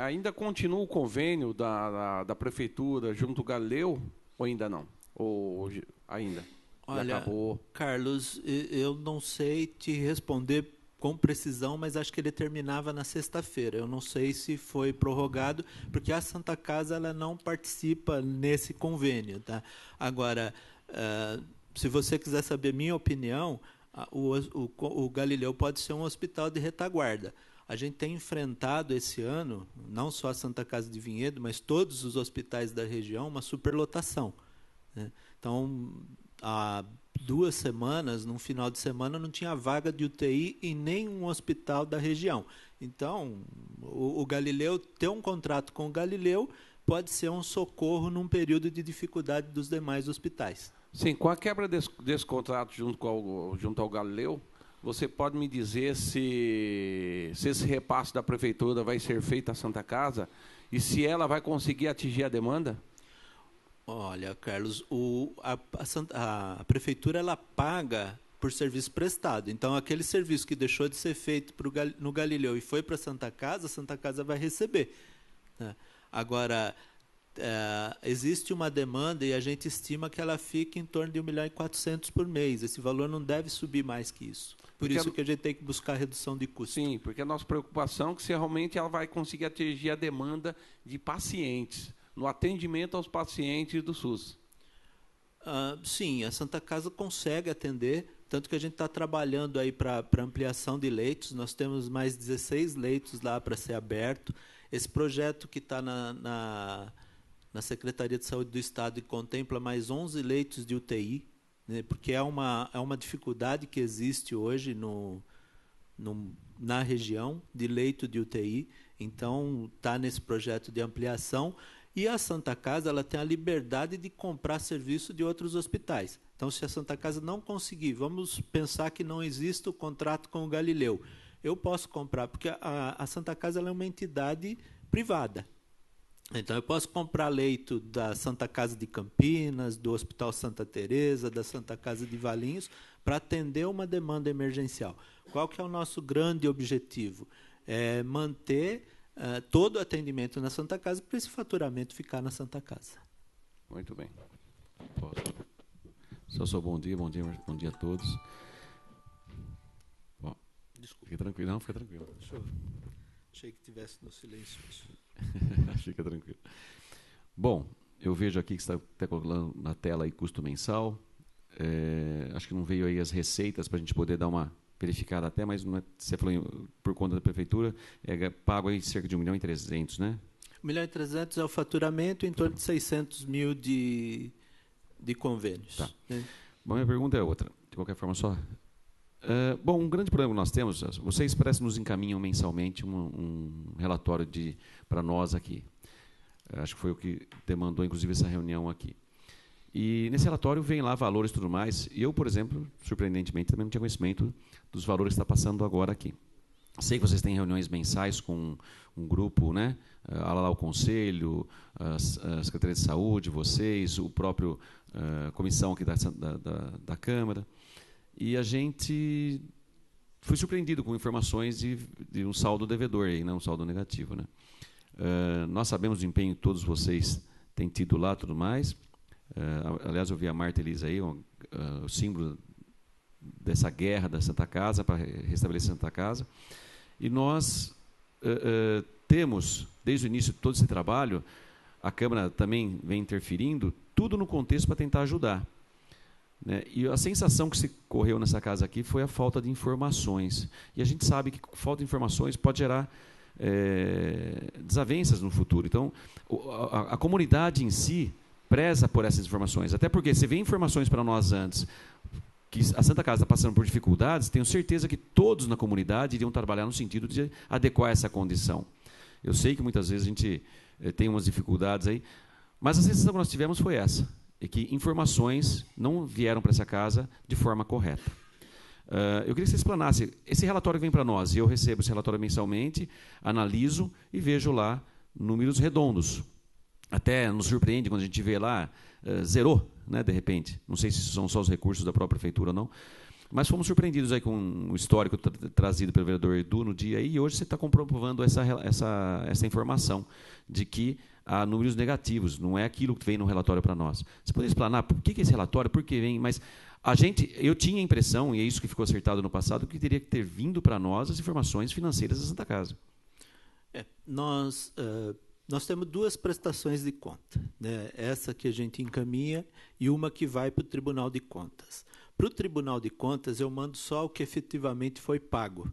ainda continua o convênio da prefeitura junto ao Galileu ou ainda não? Ou ainda? Olha, acabou? Carlos, eu não sei te responder com precisão, mas acho que ele terminava na sexta-feira. Eu não sei se foi prorrogado, porque a Santa Casa ela não participa nesse convênio. Tá? Agora, se você quiser saber minha opinião, o Galileu pode ser um hospital de retaguarda. A gente tem enfrentado esse ano, não só a Santa Casa de Vinhedo, mas todos os hospitais da região, uma superlotação. Né? Então, há 2 semanas, num final de semana, não tinha vaga de UTI em nenhum hospital da região. Então, o Galileu, ter um contrato com o Galileu pode ser um socorro num período de dificuldade dos demais hospitais. Sim, com a quebra desse contrato junto ao Galileu, você pode me dizer se esse repasse da prefeitura vai ser feito à Santa Casa e se ela vai conseguir atingir a demanda? Olha, Carlos, a prefeitura ela paga por serviço prestado. Então, aquele serviço que deixou de ser feito no Galileu e foi para a Santa Casa vai receber. Né? Agora, existe uma demanda e a gente estima que ela fique em torno de 1.400.000 por mês. Esse valor não deve subir mais que isso. Por isso que a gente tem que buscar redução de custo. Sim, porque a nossa preocupação é que se realmente ela vai conseguir atingir a demanda de pacientes, no atendimento aos pacientes do SUS. Sim, a Santa Casa consegue atender, tanto que a gente está trabalhando aí para ampliação de leitos. Nós temos mais 16 leitos lá para ser aberto. Esse projeto que está na Secretaria de Saúde do Estado e contempla mais 11 leitos de UTI, né, porque é uma dificuldade que existe hoje na região de leito de UTI. Então, está nesse projeto de ampliação. E a Santa Casa ela tem a liberdade de comprar serviço de outros hospitais. Então, se a Santa Casa não conseguir, vamos pensar que não existe o contrato com o Galileu. Eu posso comprar, porque a Santa Casa ela é uma entidade privada. Então, eu posso comprar leito da Santa Casa de Campinas, do Hospital Santa Teresa, da Santa Casa de Valinhos, para atender uma demanda emergencial. Qual que é o nosso grande objetivo? É manter todo o atendimento na Santa Casa para esse faturamento ficar na Santa Casa. Muito bem. Celso, bom dia a todos. Bom, fica tranquilo, não, fica tranquilo. Achei que tivesse no silêncio. Fica tranquilo. Bom, eu vejo aqui que você está colocando na tela aí custo mensal. Acho que não veio aí as receitas para a gente poder dar uma verificada até, mas não é, você falou por conta da prefeitura, pago aí cerca de 1.300.000, né? 1.300.000 é o faturamento, em torno de 600 mil de convênios. Tá. Né? Bom, minha pergunta é outra, de qualquer forma só. Bom, um grande problema que nós temos, vocês parece que nos encaminham mensalmente um relatório para nós aqui. Acho que foi o que demandou, inclusive, essa reunião aqui. E nesse relatório vem lá valores e tudo mais. E eu, por exemplo, surpreendentemente, também não tinha conhecimento dos valores que está passando agora aqui. Sei que vocês têm reuniões mensais com um grupo, né? Lá o Conselho, a Secretaria de Saúde, vocês, o próprio comissão aqui da Câmara. E a gente foi surpreendido com informações de um saldo devedor, aí, né? Um saldo negativo. Né? Nós sabemos o empenho que todos vocês têm tido lá e tudo mais. Aliás, eu vi a Marta Elisa aí, o símbolo dessa guerra da Santa Casa, para restabelecer a Santa Casa. E nós temos, desde o início de todo esse trabalho, a Câmara também vem interferindo, tudo no contexto para tentar ajudar. Né? E a sensação que se correu nessa casa aqui foi a falta de informações. E a gente sabe que falta de informações pode gerar desavenças no futuro. Então, a comunidade em si preza por essas informações. Até porque, se vê informações para nós antes, que a Santa Casa está passando por dificuldades, tenho certeza que todos na comunidade iriam trabalhar no sentido de adequar essa condição. Eu sei que muitas vezes a gente tem umas dificuldades aí, mas a sensação que nós tivemos foi essa, é que informações não vieram para essa casa de forma correta. Eu queria que você explanasse, esse relatório vem para nós, e eu recebo esse relatório mensalmente, analiso e vejo lá números redondos. Até nos surpreende quando a gente vê lá, zerou, né, de repente. Não sei se são só os recursos da própria prefeitura ou não, mas fomos surpreendidos aí com o histórico trazido pelo vereador Edu no dia, e hoje você está comprovando essa informação de que há números negativos, não é aquilo que vem no relatório para nós. Você poderia explanar por que esse relatório, por que vem, mas eu tinha a impressão, e é isso que ficou acertado no passado, que teria que ter vindo para nós as informações financeiras da Santa Casa. Nós temos duas prestações de conta, né? Essa que a gente encaminha e uma que vai para o Tribunal de Contas. Para o Tribunal de Contas, eu mando só o que efetivamente foi pago.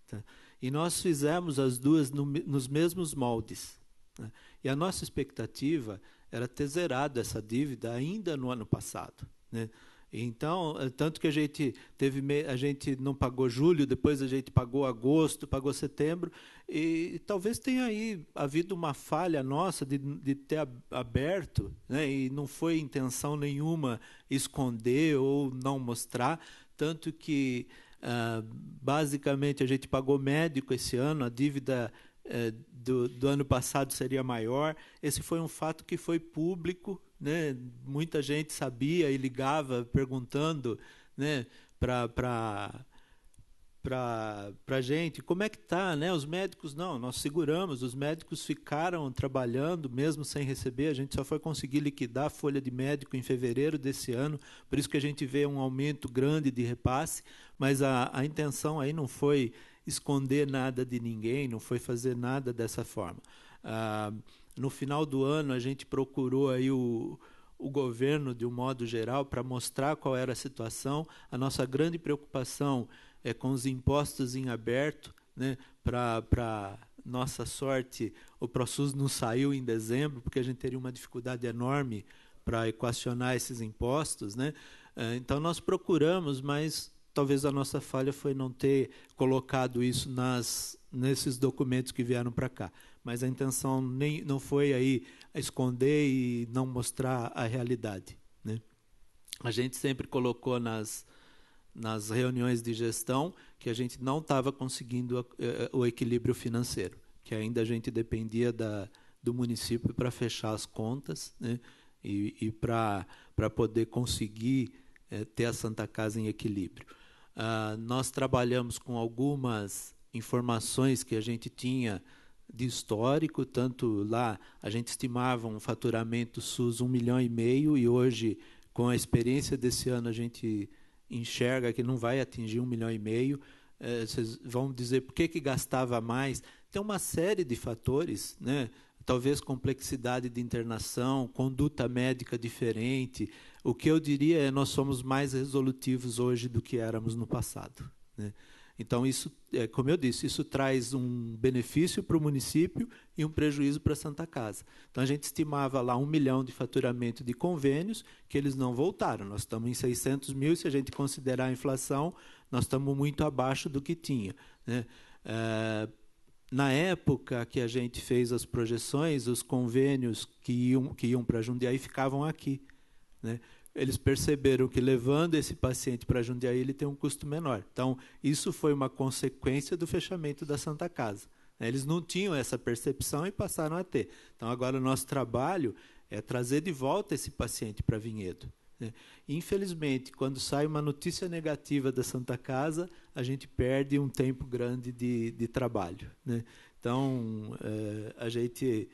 Tá? E nós fizemos as duas nos mesmos moldes. Né? E a nossa expectativa era ter zerado essa dívida ainda no ano passado. Né? Então, tanto que a gente não pagou julho, depois a gente pagou agosto, pagou setembro, e talvez tenha aí havido uma falha nossa de ter aberto, né, e não foi intenção nenhuma esconder ou não mostrar, tanto que, basicamente, a gente pagou médico esse ano, a dívida do ano passado seria maior. Esse foi um fato que foi público, né? Muita gente sabia e ligava perguntando, né, para a gente como é que está, né? Os médicos, não, nós seguramos, os médicos ficaram trabalhando mesmo sem receber, a gente só foi conseguir liquidar a folha de médico em fevereiro desse ano, por isso que a gente vê um aumento grande de repasse, mas a intenção aí não foi esconder nada de ninguém, não foi fazer nada dessa forma. No final do ano, a gente procurou aí o governo, de um modo geral, para mostrar qual era a situação. A nossa grande preocupação é com os impostos em aberto, né? Para nossa sorte, o ProSUS não saiu em dezembro, porque a gente teria uma dificuldade enorme para equacionar esses impostos, né? Então, nós procuramos, mas talvez a nossa falha foi não ter colocado isso nesses documentos que vieram para cá. Mas a intenção não foi aí esconder e não mostrar a realidade, né? A gente sempre colocou nas reuniões de gestão que a gente não estava conseguindo o equilíbrio financeiro, que ainda a gente dependia do município para fechar as contas, né? E para poder conseguir ter a Santa Casa em equilíbrio. Nós trabalhamos com algumas informações que a gente tinha de histórico, tanto lá a gente estimava um faturamento SUS 1,5 milhão, e hoje, com a experiência desse ano, a gente enxerga que não vai atingir 1,5 milhão. Vocês vão dizer por que gastava mais? Tem uma série de fatores, né? Talvez complexidade de internação, conduta médica diferente. O que eu diria é nós somos mais resolutivos hoje do que éramos no passado, né? Então, isso, como eu disse, isso traz um benefício para o município e um prejuízo para a Santa Casa. Então, a gente estimava lá 1 milhão de faturamento de convênios, que eles não voltaram. Nós estamos em 600 mil, se a gente considerar a inflação, nós estamos muito abaixo do que tinha, né? Na época que a gente fez as projeções, os convênios que iam para Jundiaí ficavam aqui, né? Eles perceberam que, levando esse paciente para Jundiaí, ele tem um custo menor. Então, isso foi uma consequência do fechamento da Santa Casa, né? Eles não tinham essa percepção e passaram a ter. Então, agora o nosso trabalho é trazer de volta esse paciente para Vinhedo, né? Infelizmente, quando sai uma notícia negativa da Santa Casa, a gente perde um tempo grande de trabalho, né? Então, a gente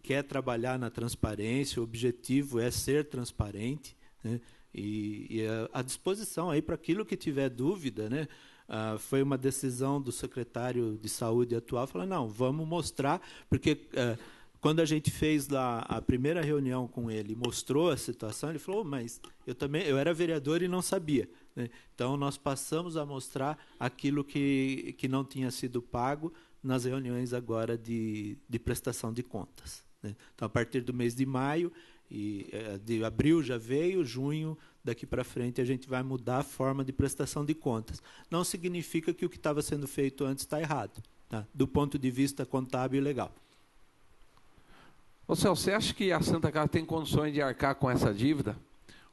quer trabalhar na transparência, o objetivo é ser transparente, né? E à disposição aí para aquilo que tiver dúvida, né? Foi uma decisão do secretário de Saúde atual, falar, não, vamos mostrar, porque quando a gente fez lá a primeira reunião com ele, mostrou a situação, ele falou, mas eu era vereador e não sabia, né? Então, nós passamos a mostrar aquilo que não tinha sido pago nas reuniões agora de prestação de contas, né? Então, a partir do mês de maio, de abril já veio, junho, daqui para frente a gente vai mudar a forma de prestação de contas. Não significa que o que estava sendo feito antes está errado, tá? Do ponto de vista contábil e legal. Ô Celso, você acha que a Santa Casa tem condições de arcar com essa dívida?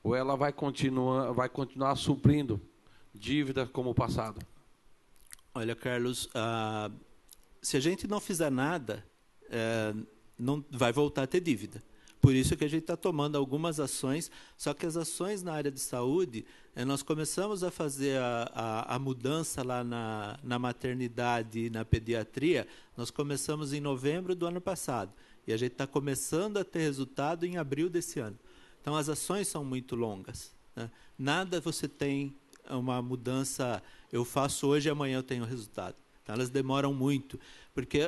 Ou ela vai continuar suprindo dívida como o passado? Olha, Carlos, se a gente não fizer nada, não vai voltar a ter dívida. Por isso que a gente está tomando algumas ações, só que as ações na área de saúde, nós começamos a fazer a mudança lá na maternidade e na pediatria, nós começamos em novembro do ano passado, e a gente está começando a ter resultado em abril desse ano. Então, as ações são muito longas, né? Nada você tem uma mudança, eu faço hoje e amanhã eu tenho resultado. Então, elas demoram muito, porque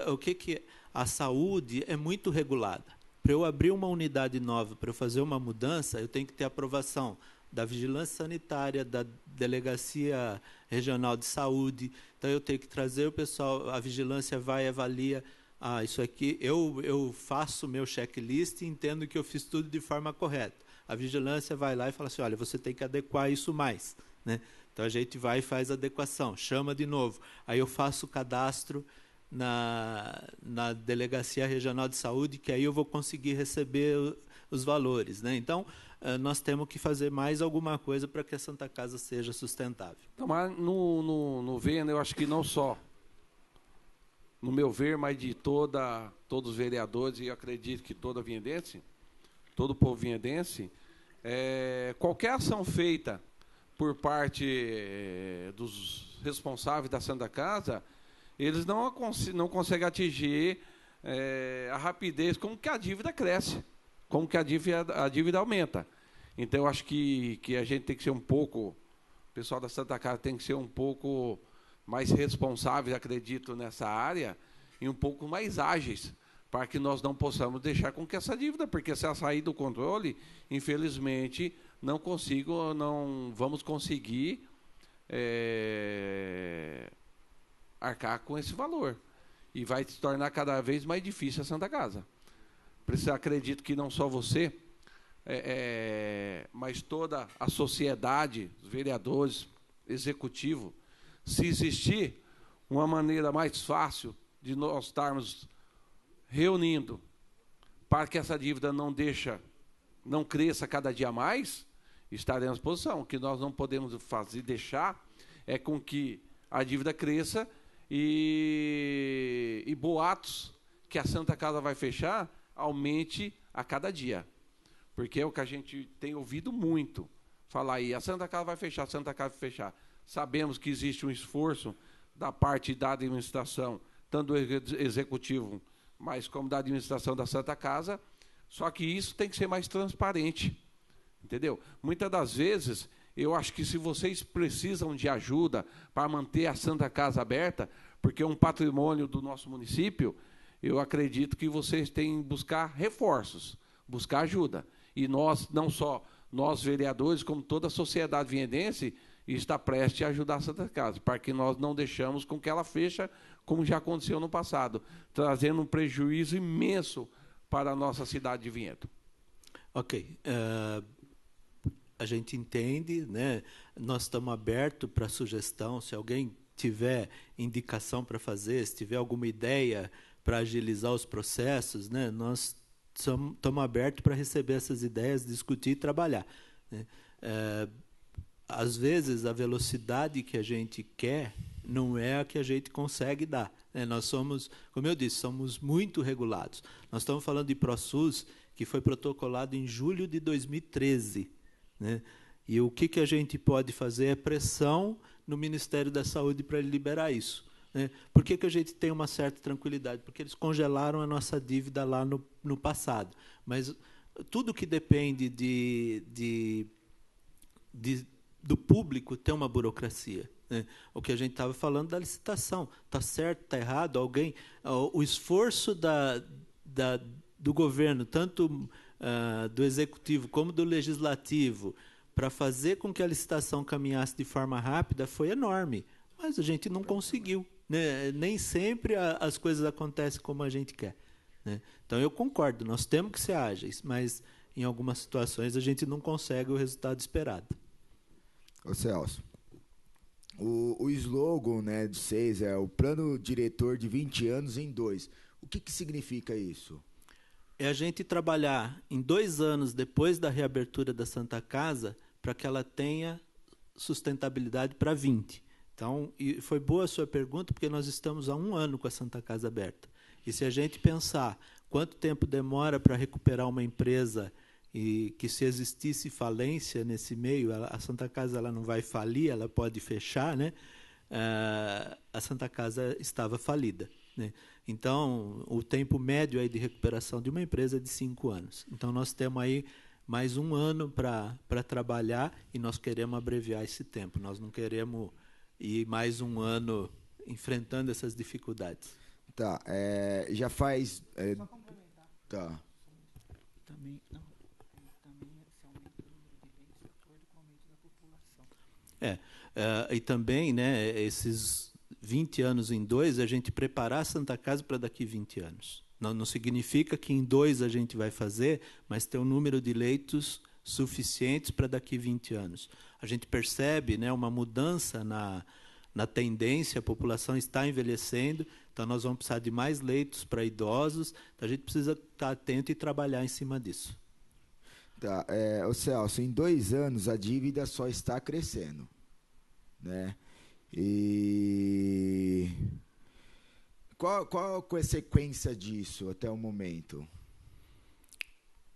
a saúde é muito regulada. Para eu abrir uma unidade nova, para eu fazer uma mudança, eu tenho que ter aprovação da Vigilância Sanitária, da Delegacia Regional de Saúde. Então, eu tenho que trazer o pessoal, a vigilância vai e avalia, isso aqui, eu faço meu checklist e entendo que eu fiz tudo de forma correta. A vigilância vai lá e fala assim, olha, você tem que adequar isso mais, né? Então, a gente vai e faz a adequação, chama de novo. Aí eu faço o cadastro na Delegacia Regional de Saúde, que aí eu vou conseguir receber os valores, né? Então, nós temos que fazer mais alguma coisa para que a Santa Casa seja sustentável. Então, mas no Vênia, eu acho que não só, no meu ver, mas de todos os vereadores, e eu acredito que todo o povo vinhedense, qualquer ação feita por parte dos responsáveis da Santa Casa, eles não conseguem atingir a rapidez como que a dívida cresce, como que a dívida aumenta. Então, eu acho que a gente tem que ser um pouco, o pessoal da Santa Casa tem que ser um pouco mais responsáveis, acredito, nessa área, e um pouco mais ágeis, para que nós não possamos deixar com que essa dívida, porque se ela sair do controle, infelizmente, não vamos conseguir arcar com esse valor. E vai se tornar cada vez mais difícil a Santa Casa. Por isso, acredito que não só você, mas toda a sociedade, os vereadores, executivo, se existir uma maneira mais fácil de nós estarmos reunindo para que essa dívida não cresça cada dia mais, estaremos à disposição. O que nós não podemos deixar é com que a dívida cresça e boatos que a Santa Casa vai fechar aumente a cada dia. Porque é o que a gente tem ouvido muito falar aí, a Santa Casa vai fechar, a Santa Casa vai fechar. Sabemos que existe um esforço da parte da administração, tanto do executivo mas como da administração da Santa Casa, só que isso tem que ser mais transparente, entendeu? Muitas das vezes, eu acho que se vocês precisam de ajuda para manter a Santa Casa aberta, porque é um patrimônio do nosso município, eu acredito que vocês têm que buscar reforços, buscar ajuda. E nós, não só nós vereadores, como toda a sociedade viendense, está prestes a ajudar a Santa Casa, para que nós não deixamos com que ela feche, como já aconteceu no passado, trazendo um prejuízo imenso para a nossa cidade de Vinhedo. Ok. A gente entende, né? Nós estamos abertos para sugestão. Se alguém tiver indicação para fazer, se tiver alguma ideia para agilizar os processos, né? Nós estamos abertos para receber essas ideias, discutir e trabalhar, né? Às vezes, a velocidade que a gente quer não é a que a gente consegue dar, né? Nós somos, como eu disse, somos muito regulados. Nós estamos falando de ProSUS, que foi protocolado em julho de 2013. Né? E o que a gente pode fazer é pressão no Ministério da Saúde para ele liberar isso. Né? Por que a gente tem uma certa tranquilidade? Porque eles congelaram a nossa dívida lá no passado. Mas tudo que depende do público tem uma burocracia. Né? O que a gente estava falando da licitação. Está certo, está errado? Alguém, o esforço do governo, tanto do executivo como do legislativo, para fazer com que a licitação caminhasse de forma rápida foi enorme, mas a gente não conseguiu, né? Nem sempre as coisas acontecem como a gente quer, né? Então eu concordo, nós temos que ser ágeis, mas em algumas situações a gente não consegue o resultado esperado. Ô Celso, o slogan, né, de 6 é o plano diretor de 20 anos em 2. O que significa isso? É a gente trabalhar em 2 anos depois da reabertura da Santa Casa para que ela tenha sustentabilidade para 20. Então, e foi boa a sua pergunta, porque nós estamos há 1 ano com a Santa Casa aberta. E se a gente pensar quanto tempo demora para recuperar uma empresa e que se existisse falência nesse meio, a Santa Casa ela não vai falir, ela pode fechar, né? A Santa Casa estava falida, né? Então, o tempo médio aí de recuperação de uma empresa é de 5 anos. Então, nós temos aí mais 1 ano para trabalhar e nós queremos abreviar esse tempo. Nós não queremos ir mais 1 ano enfrentando essas dificuldades. Tá, já faz... Só complementar. Tá. Também, não, também esse aumento do número de leitos de acordo com o aumento da população. E também, né, esses 20 anos em 2, a gente preparar a Santa Casa para daqui 20 anos. Não significa que em 2 a gente vai fazer, mas ter um número de leitos suficientes para daqui 20 anos. A gente percebe, né, uma mudança na tendência, a população está envelhecendo, então nós vamos precisar de mais leitos para idosos, então a gente precisa estar atento e trabalhar em cima disso. Tá, ô Celso, em 2 anos a dívida só está crescendo, né? E qual a consequência disso até o momento?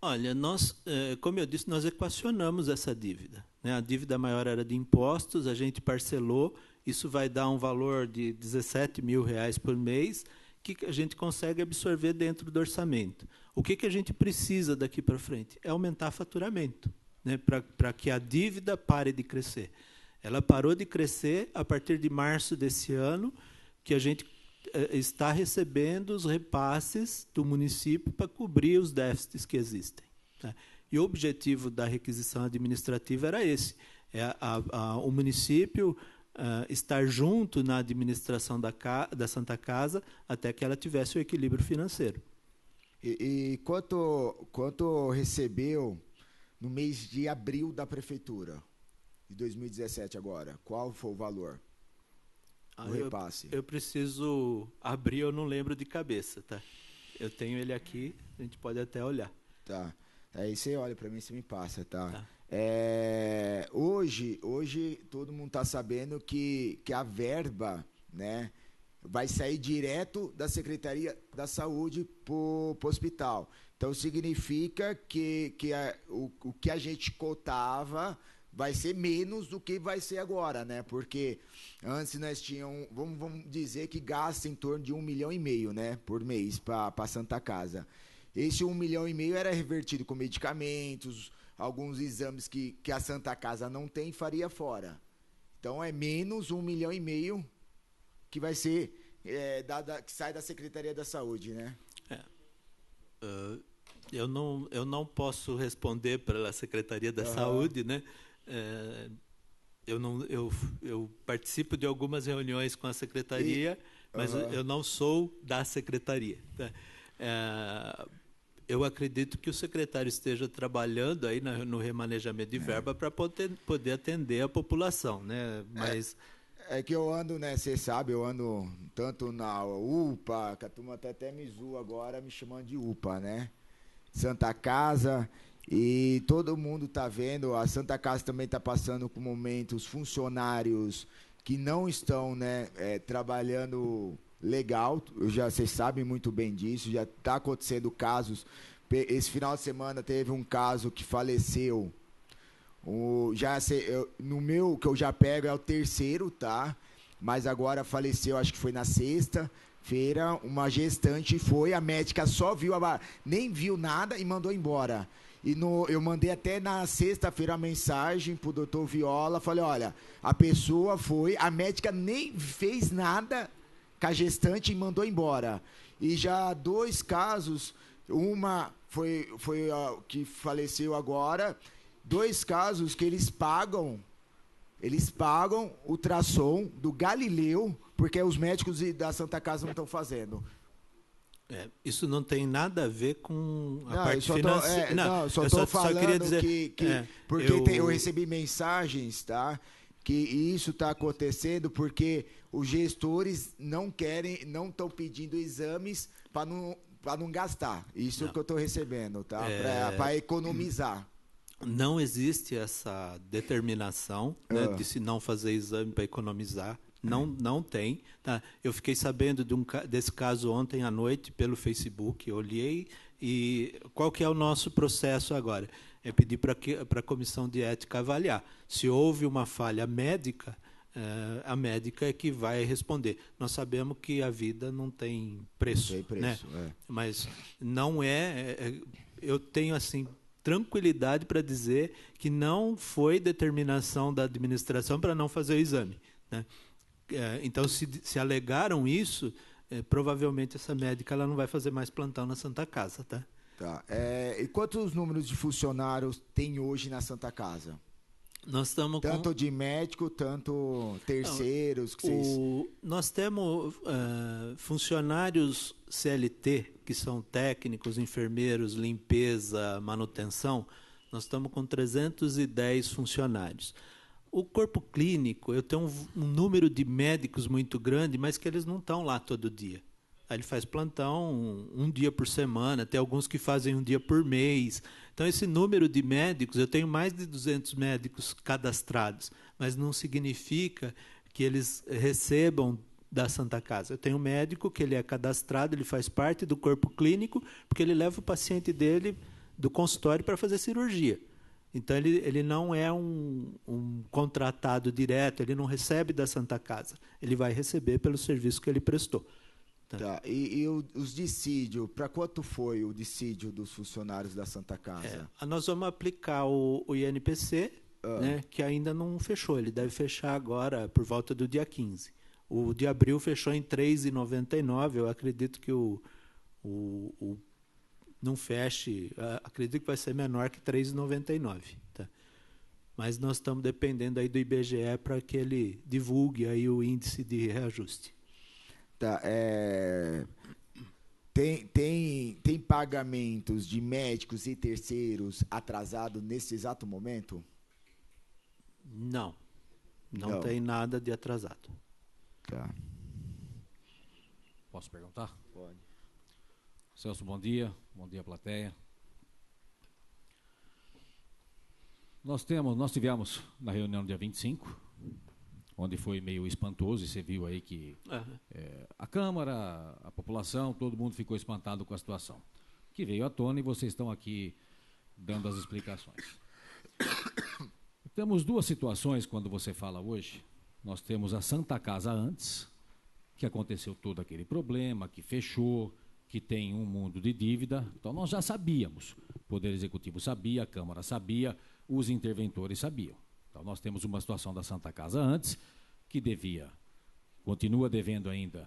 Olha, nós, como eu disse, nós equacionamos essa dívida, né? A dívida maior era de impostos, a gente parcelou, isso vai dar um valor de R$17 mil por mês, que a gente consegue absorver dentro do orçamento. O que a gente precisa daqui para frente? É aumentar faturamento, né? Para que a dívida pare de crescer. Ela parou de crescer a partir de março desse ano, que a gente está recebendo os repasses do município para cobrir os déficits que existem, tá? E o objetivo da requisição administrativa era esse, o município estar junto na administração da Santa Casa até que ela tivesse o equilíbrio financeiro. E quanto recebeu no mês de abril da prefeitura de 2017 agora? Qual foi o valor? O repasse. Eu preciso abrir, eu não lembro de cabeça, tá? Eu tenho ele aqui, a gente pode até olhar. Tá. Aí você olha para mim, você me passa, tá? Tá. Hoje todo mundo está sabendo que a verba, né, vai sair direto da Secretaria da Saúde para o hospital. Então significa que o que a gente cotava vai ser menos do que vai ser agora, né? Porque antes nós tínhamos, vamos dizer que gasta em torno de 1,5 milhão, né, por mês para a Santa Casa. Esse 1,5 milhão era revertido com medicamentos, alguns exames que a Santa Casa não tem, faria fora. Então é menos 1,5 milhão que vai ser que sai da Secretaria da Saúde, né? Eu não posso responder pela Secretaria da Saúde, né? Eu participo de algumas reuniões com a Secretaria, mas eu não sou da Secretaria. Tá? Eu acredito que o secretário esteja trabalhando aí no remanejamento de verba para poder atender a população, né? Mas é que eu ando, né? Você sabe, eu ando tanto na UPA, que a turma até me zoa agora me chamando de UPA, né? Santa Casa, e todo mundo está vendo, a Santa Casa também está passando por momentos funcionários que não estão, né, trabalhando legal, vocês sabem muito bem disso, já está acontecendo casos, esse final de semana teve um caso que faleceu, no meu, que eu já pego, é o 3º, tá? Mas agora faleceu, acho que foi na sexta-feira, uma gestante a médica só viu, nem viu nada e mandou embora. Eu mandei até na sexta-feira a mensagem pro doutor Viola, falei, olha, a pessoa a médica nem fez nada com a gestante e mandou embora. E já 2 casos, uma foi que faleceu agora, 2 casos que eles pagam ultrassom do Galileu, porque os médicos da Santa Casa não estão fazendo. Isso não tem nada a ver com a parte financeira. Só estou falando queria dizer, porque eu recebi mensagens, tá? Que isso está acontecendo porque os gestores não estão pedindo exames para não gastar. Isso é o que eu estou recebendo, tá? Para economizar. Não existe essa determinação, né, de se não fazer exame para economizar. Não tem. Tá? Eu fiquei sabendo desse caso ontem à noite pelo Facebook, eu olhei, e qual que é o nosso processo agora? É pedir para a Comissão de Ética avaliar. Se houve uma falha médica, a médica é que vai responder. Nós sabemos que a vida não tem preço. Não tem preço, né? Mas não eu tenho assim tranquilidade para dizer que não foi determinação da administração para não fazer o exame, né? Então, se alegaram isso, provavelmente essa médica ela não vai fazer mais plantão na Santa Casa, tá? Tá. E quantos números de funcionários tem hoje na Santa Casa? Nós estamos tanto de médico, tanto terceiros. Nós temos funcionários CLT, que são técnicos, enfermeiros, limpeza, manutenção. Nós estamos com 310 funcionários. O corpo clínico, eu tenho um número de médicos muito grande, mas que eles não estão lá todo dia. Aí ele faz plantão um dia por semana, tem alguns que fazem um dia por mês. Então, esse número de médicos, eu tenho mais de 200 médicos cadastrados, mas não significa que eles recebam da Santa Casa. Eu tenho um médico que ele é cadastrado, ele faz parte do corpo clínico, porque ele leva o paciente dele do consultório para fazer cirurgia. Então, ele não é um contratado direto, ele não recebe da Santa Casa. Ele vai receber pelo serviço que ele prestou. Tá. E os dissídios, para quanto foi o dissídio dos funcionários da Santa Casa? Nós vamos aplicar o INPC, né, que ainda não fechou. Ele deve fechar agora por volta do dia 15. O de abril fechou em R$ 3,99. Eu acredito que não feche, acredito que vai ser menor que R$ 3,99. Tá? Mas nós estamos dependendo aí do IBGE para que ele divulgue aí o índice de reajuste. Tá, tem pagamentos de médicos e terceiros atrasados nesse exato momento? Não tem nada de atrasado. Tá. Posso perguntar? Pode. Celso, bom dia, plateia. Nós tivemos na reunião do dia 25, onde foi meio espantoso, e você viu aí que a Câmara, a população, todo mundo ficou espantado com a situação, que veio à tona, e vocês estão aqui dando as explicações. Temos duas situações quando você fala hoje. Nós temos a Santa Casa antes, que aconteceu todo aquele problema, que fechou, que tem um mundo de dívida. Então, nós já sabíamos. O Poder Executivo sabia, a Câmara sabia, os interventores sabiam. Então, nós temos uma situação da Santa Casa antes, que continua devendo ainda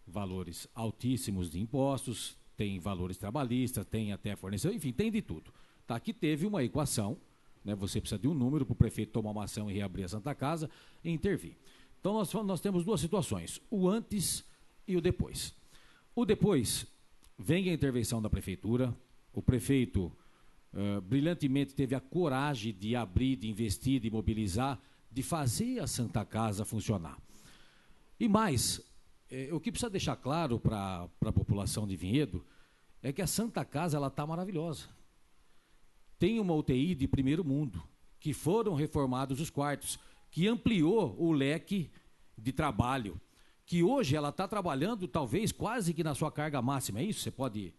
valores altíssimos de impostos, tem valores trabalhistas, tem até fornecedor, enfim, tem de tudo. Tá, que teve uma equação, né, você precisa de um número para o prefeito tomar uma ação e reabrir a Santa Casa e intervir. Então, nós temos duas situações, o antes e o depois. O depois, vem a intervenção da prefeitura, o prefeito brilhantemente teve a coragem de abrir, de investir, de mobilizar, de fazer a Santa Casa funcionar. E mais, o que precisa deixar claro para a população de Vinhedo é que a Santa Casa está maravilhosa. Tem uma UTI de primeiro mundo, que foram reformados os quartos, que ampliou o leque de trabalho, que hoje ela está trabalhando talvez quase que na sua carga máxima, é isso? Você pode...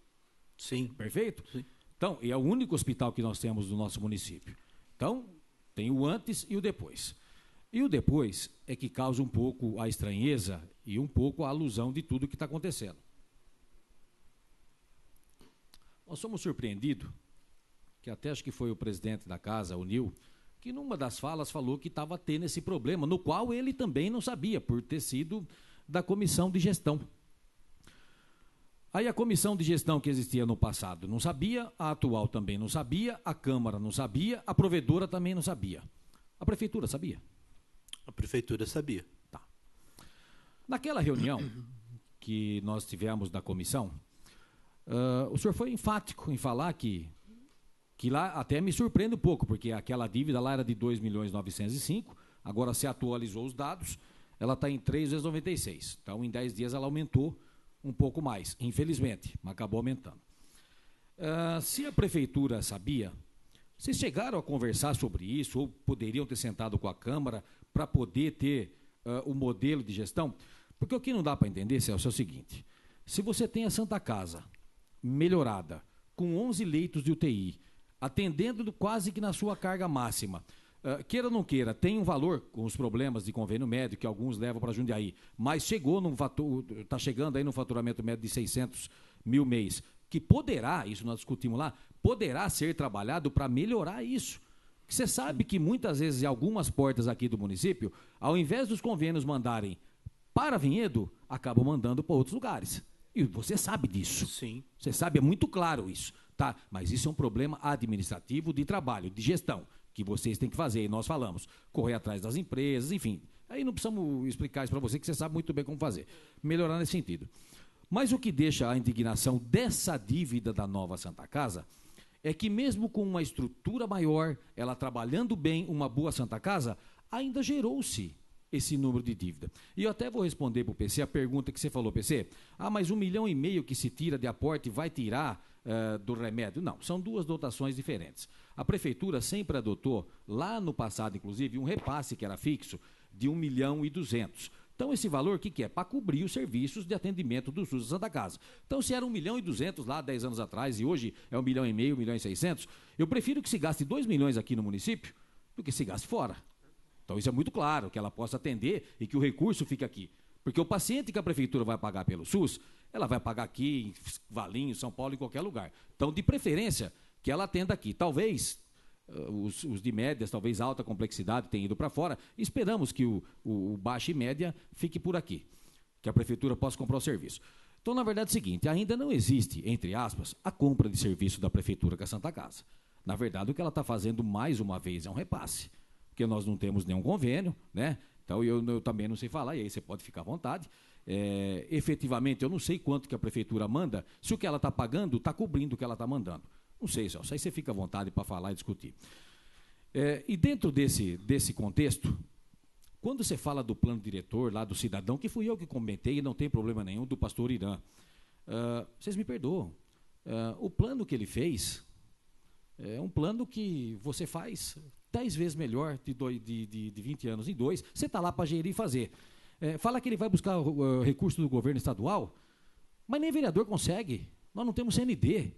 Sim. Perfeito? Sim. Então, é o único hospital que nós temos no nosso município. Então, tem o antes e o depois. E o depois é que causa um pouco a estranheza e um pouco a alusão de tudo que está acontecendo. Nós somos surpreendidos, que até acho que foi o presidente da casa, o Nil, que numa das falas falou que estava tendo esse problema, no qual ele também não sabia, por ter sido da comissão de gestão. Aí a comissão de gestão que existia no passado não sabia, a atual também não sabia, a Câmara não sabia, a provedora também não sabia. A Prefeitura sabia? A Prefeitura sabia. Tá. Naquela reunião que nós tivemos da comissão, o senhor foi enfático em falar que lá até me surpreende um pouco, porque aquela dívida lá era de 2.905.000, agora se atualizou os dados, ela está em 3,96. Então, em 10 dias ela aumentou um pouco mais, infelizmente, mas acabou aumentando. Se a prefeitura sabia, vocês chegaram a conversar sobre isso, ou poderiam ter sentado com a Câmara para poder ter o modelo de gestão? Porque o que não dá para entender, Celso, é o seguinte: se você tem a Santa Casa melhorada, com 11 leitos de UTI, atendendo quase que na sua carga máxima, queira ou não queira, tem um valor com os problemas de convênio médio que alguns levam para Jundiaí, mas está chegando aí no faturamento médio de 600 mil mês, que poderá, isso nós discutimos lá, poderá ser trabalhado para melhorar isso. Você sabe que muitas vezes em algumas portas aqui do município, ao invés dos convênios mandarem para Vinhedo, acabam mandando para outros lugares. E você sabe disso. Sim. Você sabe, é muito claro isso. Tá? Mas isso é um problema administrativo de trabalho, de gestão, que vocês têm que fazer, e nós falamos, correr atrás das empresas, enfim. Aí não precisamos explicar isso para você, que você sabe muito bem como fazer. Melhorar nesse sentido. Mas o que deixa a indignação dessa dívida da nova Santa Casa é que mesmo com uma estrutura maior, ela trabalhando bem, uma boa Santa Casa, ainda gerou-se esse número de dívida. E eu até vou responder para o PC a pergunta que você falou, PC. Mas 1,5 milhão que se tira de aporte vai tirar do remédio? Não, são duas dotações diferentes. A Prefeitura sempre adotou, lá no passado, inclusive, um repasse que era fixo de 1.200.000. Então, esse valor, o que é? Para cobrir os serviços de atendimento do SUS da Santa Casa. Então, se era 1.200.000 lá 10 anos atrás e hoje é 1,5 milhão, 1.600.000, eu prefiro que se gaste 2 milhões aqui no município do que se gaste fora. Então, isso é muito claro, que ela possa atender e que o recurso fique aqui. Porque o paciente que a Prefeitura vai pagar pelo SUS, ela vai pagar aqui em Valinhos, São Paulo, em qualquer lugar. Então, de preferência, que ela atenda aqui. Talvez os de médias, talvez alta complexidade, tenham ido para fora. Esperamos que o baixa e média fique por aqui, que a Prefeitura possa comprar o serviço. Então, na verdade, é o seguinte, ainda não existe, entre aspas, a compra de serviço da Prefeitura com a Santa Casa. Na verdade, o que ela está fazendo mais uma vez é um repasse, porque nós não temos nenhum convênio, né? Então, eu também não sei falar, e aí você pode ficar à vontade. Efetivamente, eu não sei quanto que a Prefeitura manda, se o que ela está pagando está cobrindo o que ela está mandando. Não sei, Celso, aí você fica à vontade para falar e discutir. E dentro desse contexto, quando você fala do plano diretor, lá do cidadão, que fui eu que comentei, e não tem problema nenhum, do pastor Irã, vocês me perdoam. O plano que ele fez é um plano que você faz 10 vezes melhor de 20 anos em 2, você está lá para gerir e fazer. Fala que ele vai buscar recurso do governo estadual, mas nem vereador consegue, nós não temos CND.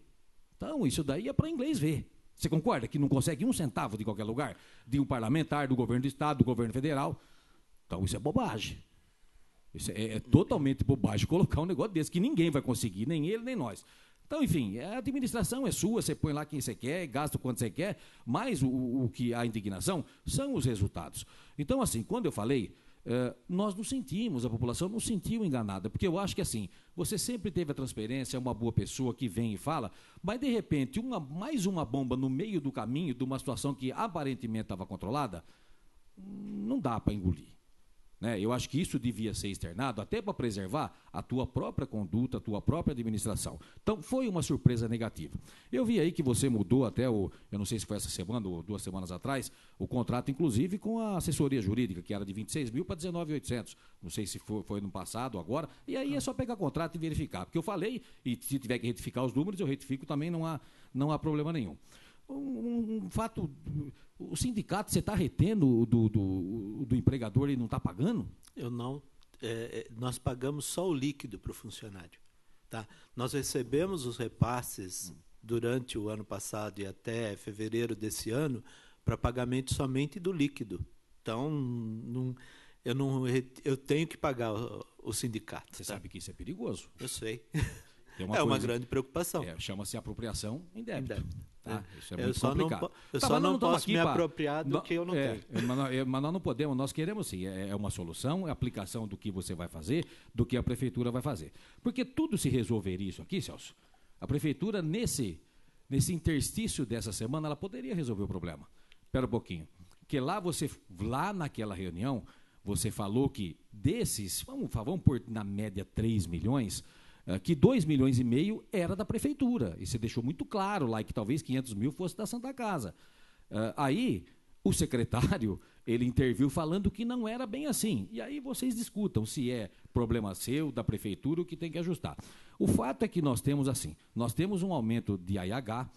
Então, isso daí é para inglês ver. Você concorda que não consegue 1 centavo de qualquer lugar? De um parlamentar, do governo do Estado, do governo federal? Então isso é bobagem. Isso é totalmente bobagem colocar um negócio desse, que ninguém vai conseguir, nem ele, nem nós. Então, enfim, a administração é sua, você põe lá quem você quer, gasta o quanto você quer, mas o que a indignação são os resultados. Então, assim, quando eu falei, nós nos sentimos, a população não se sentiu enganada, porque eu acho que, assim, você sempre teve a transparência, é uma boa pessoa que vem e fala, mas, de repente, mais uma bomba no meio do caminho de uma situação que aparentemente estava controlada, não dá para engolir. Né? Eu acho que isso devia ser externado até para preservar a tua própria conduta, a tua própria administração. Então, foi uma surpresa negativa. Eu vi aí que você mudou até eu não sei se foi essa semana ou 2 semanas atrás, o contrato, inclusive, com a assessoria jurídica, que era de 26 mil para 19.800. Não sei se foi no passado ou agora. E aí é só pegar contrato e verificar. Porque eu falei, e se tiver que retificar os números, eu retifico também, não há problema nenhum. Um fato, o sindicato, você está retendo do empregador e não está pagando? Eu não. Nós pagamos só o líquido para o funcionário. Tá? Nós recebemos os repasses durante o ano passado e até fevereiro desse ano para pagamento somente do líquido. Então, eu tenho que pagar o sindicato. Você sabe que isso é perigoso. Eu sei. Uma grande preocupação. Chama-se apropriação indébita. Tá? Isso é eu muito só complicado. Eu só não posso me apropriar do que eu não tenho. Mas nós não podemos, nós queremos sim, é uma solução, é a aplicação do que você vai fazer, do que a prefeitura vai fazer. Porque tudo se resolveria isso aqui, Celso. A prefeitura, nesse interstício dessa semana, ela poderia resolver o problema. Espera um pouquinho. Porque lá naquela reunião, você falou que desses, vamos pôr na média 3 milhões, que 2,5 milhões era da prefeitura. E você deixou muito claro lá que talvez 500 mil fosse da Santa Casa. Aí, o secretário, ele interviu falando que não era bem assim. E aí vocês discutam se é problema seu, da prefeitura, o que tem que ajustar. O fato é que nós temos um aumento de AIH,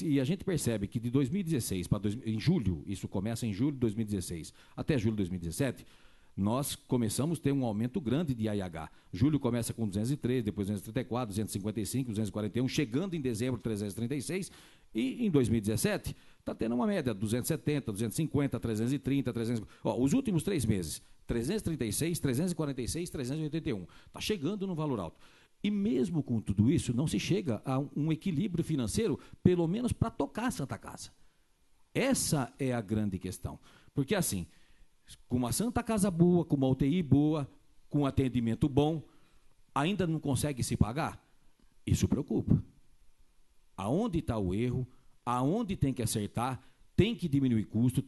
e a gente percebe que de 2016 para em julho, isso começa em julho de 2016, até julho de 2017, nós começamos a ter um aumento grande de AIH. Julho começa com 203, depois 234, 255, 241, chegando em dezembro 336, e em 2017 está tendo uma média 270, 250, 330, 300. Os últimos 3 meses, 336, 346, 381. Está chegando no valor alto. E mesmo com tudo isso, não se chega a um equilíbrio financeiro, pelo menos para tocar a Santa Casa. Essa é a grande questão. Porque assim, com uma Santa Casa boa, com uma UTI boa, com um atendimento bom, ainda não consegue se pagar? Isso preocupa. Aonde está o erro? Aonde tem que acertar? Tem que diminuir custo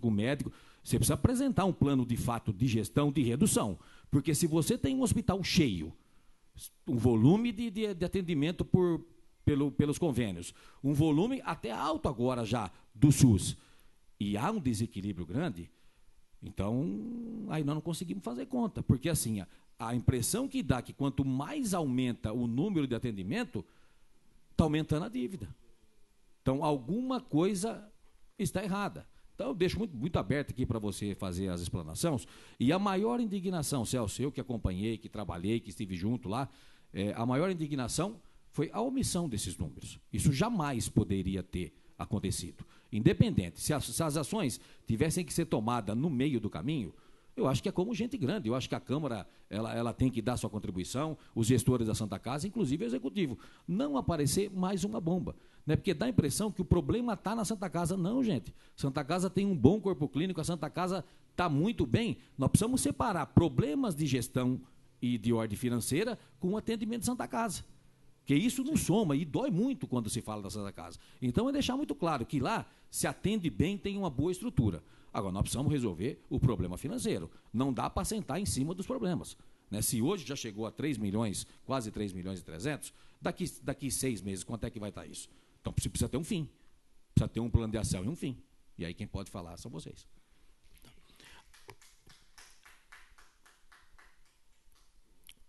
com o médico. Você precisa apresentar um plano de fato de gestão, de redução. Porque se você tem um hospital cheio, um volume de atendimento pelos convênios, um volume até alto agora já do SUS, e há um desequilíbrio grande, então aí nós não conseguimos fazer conta. Porque assim, a impressão que dá que quanto mais aumenta o número de atendimento, está aumentando a dívida. Então, alguma coisa está errada. Então, eu deixo muito aberto aqui para você fazer as explanações. E a maior indignação, Celso, eu que acompanhei, que trabalhei, que estive junto lá, a maior indignação foi a omissão desses números. Isso jamais poderia ter acontecido. Independente, se as ações tivessem que ser tomadas no meio do caminho, eu acho que é como gente grande. Eu acho que a Câmara ela tem que dar sua contribuição, os gestores da Santa Casa, inclusive o Executivo. Não aparecer mais uma bomba. Né? Porque dá a impressão que o problema está na Santa Casa. Não, gente. Santa Casa tem um bom corpo clínico, a Santa Casa está muito bem. Nós precisamos separar problemas de gestão e de ordem financeira com o atendimento de Santa Casa. Porque isso não soma e dói muito quando se fala da Santa Casa. Então, é deixar muito claro que lá se atende bem, tem uma boa estrutura. Agora, nós precisamos resolver o problema financeiro. Não dá para sentar em cima dos problemas. Né? Se hoje já chegou a 3 milhões, quase 3 milhões e 300, daqui 6 meses, quanto é que vai estar isso? Então, precisa ter um fim. Precisa ter um plano de ação e um fim. E aí quem pode falar são vocês.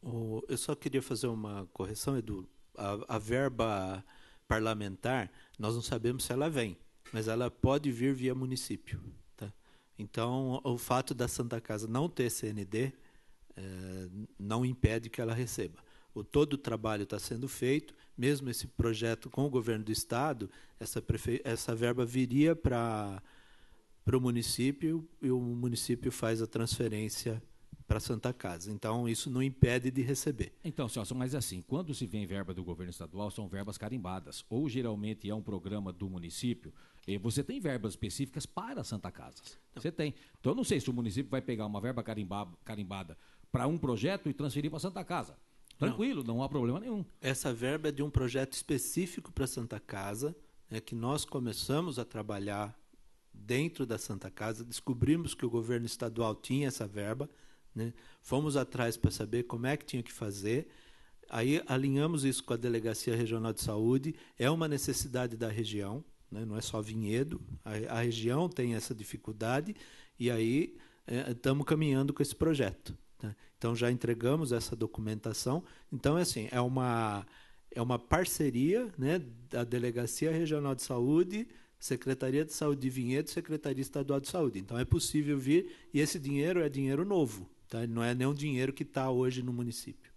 Eu só queria fazer uma correção, Edu. A verba parlamentar, nós não sabemos se ela vem, mas ela pode vir via município. Tá? Então, o fato da Santa Casa não ter CND não impede que ela receba. Todo o trabalho está sendo feito, mesmo esse projeto com o governo do Estado, essa verba viria para o município e o município faz a transferência para a Santa Casa. Então, isso não impede de receber. Então, Celso, mas assim, quando se vem verba do governo estadual, são verbas carimbadas. Ou, geralmente, é um programa do município, e você tem verbas específicas para a Santa Casa. Você tem. Então, eu não sei se o município vai pegar uma verba carimbada para um projeto e transferir para a Santa Casa. Tranquilo, não há problema nenhum. Essa verba é de um projeto específico para a Santa Casa, que nós começamos a trabalhar dentro da Santa Casa, descobrimos que o governo estadual tinha essa verba, né? Fomos atrás para saber como é que tinha que fazer, aí alinhamos isso com a Delegacia Regional de Saúde, é uma necessidade da região, né? Não é só Vinhedo, a região tem essa dificuldade, e aí estamos caminhando com esse projeto. Então, já entregamos essa documentação. Então, assim, é uma parceria, né, da Delegacia Regional de Saúde, Secretaria de Saúde de Vinhedo e Secretaria Estadual de Saúde. Então, é possível vir, e esse dinheiro é dinheiro novo, tá? Não é nenhum dinheiro que está hoje no município.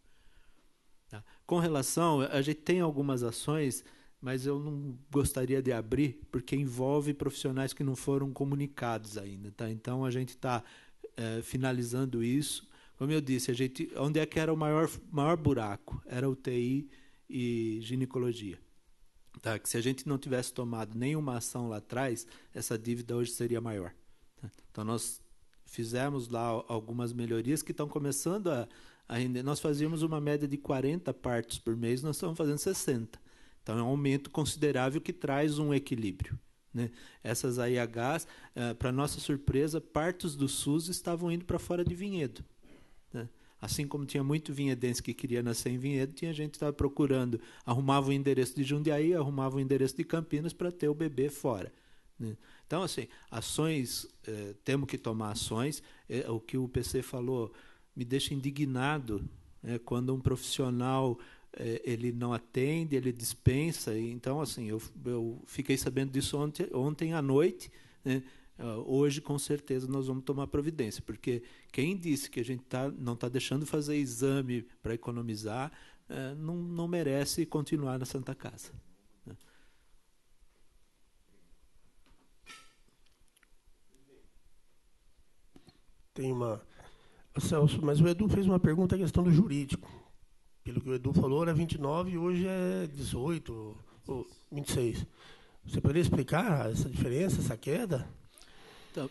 Tá? Com relação, a gente tem algumas ações, mas eu não gostaria de abrir, porque envolve profissionais que não foram comunicados ainda. Tá? Então, a gente está finalizando isso. Como eu disse, onde é que era o maior buraco? Era UTI e ginecologia. Tá? Que se a gente não tivesse tomado nenhuma ação lá atrás, essa dívida hoje seria maior. Tá? Então, nós fizemos lá algumas melhorias que estão começando a render. Nós fazíamos uma média de 40 partos por mês, nós estamos fazendo 60. Então, é um aumento considerável que traz um equilíbrio. Né? Essas AIHs, para nossa surpresa, partos do SUS estavam indo para fora de Vinhedo. Né? Assim como tinha muito vinhedense que queria nascer em Vinhedo, tinha gente que estava procurando, arrumava o endereço de Jundiaí, arrumava o endereço de Campinas para ter o bebê fora. Né? Então, assim, ações, temos que tomar ações. O que o PC falou me deixa indignado, quando um profissional ele não atende, ele dispensa. Então, assim, eu fiquei sabendo disso ontem à noite, né? Hoje, com certeza, nós vamos tomar providência, porque quem disse que a gente não está deixando fazer exame para economizar, não merece continuar na Santa Casa. Né? Tem uma... Celso, mas o Edu fez uma pergunta à questão do jurídico. Pelo que o Edu falou, era 29 e hoje é 18 ou 26. Você poderia explicar essa diferença, essa queda? Então,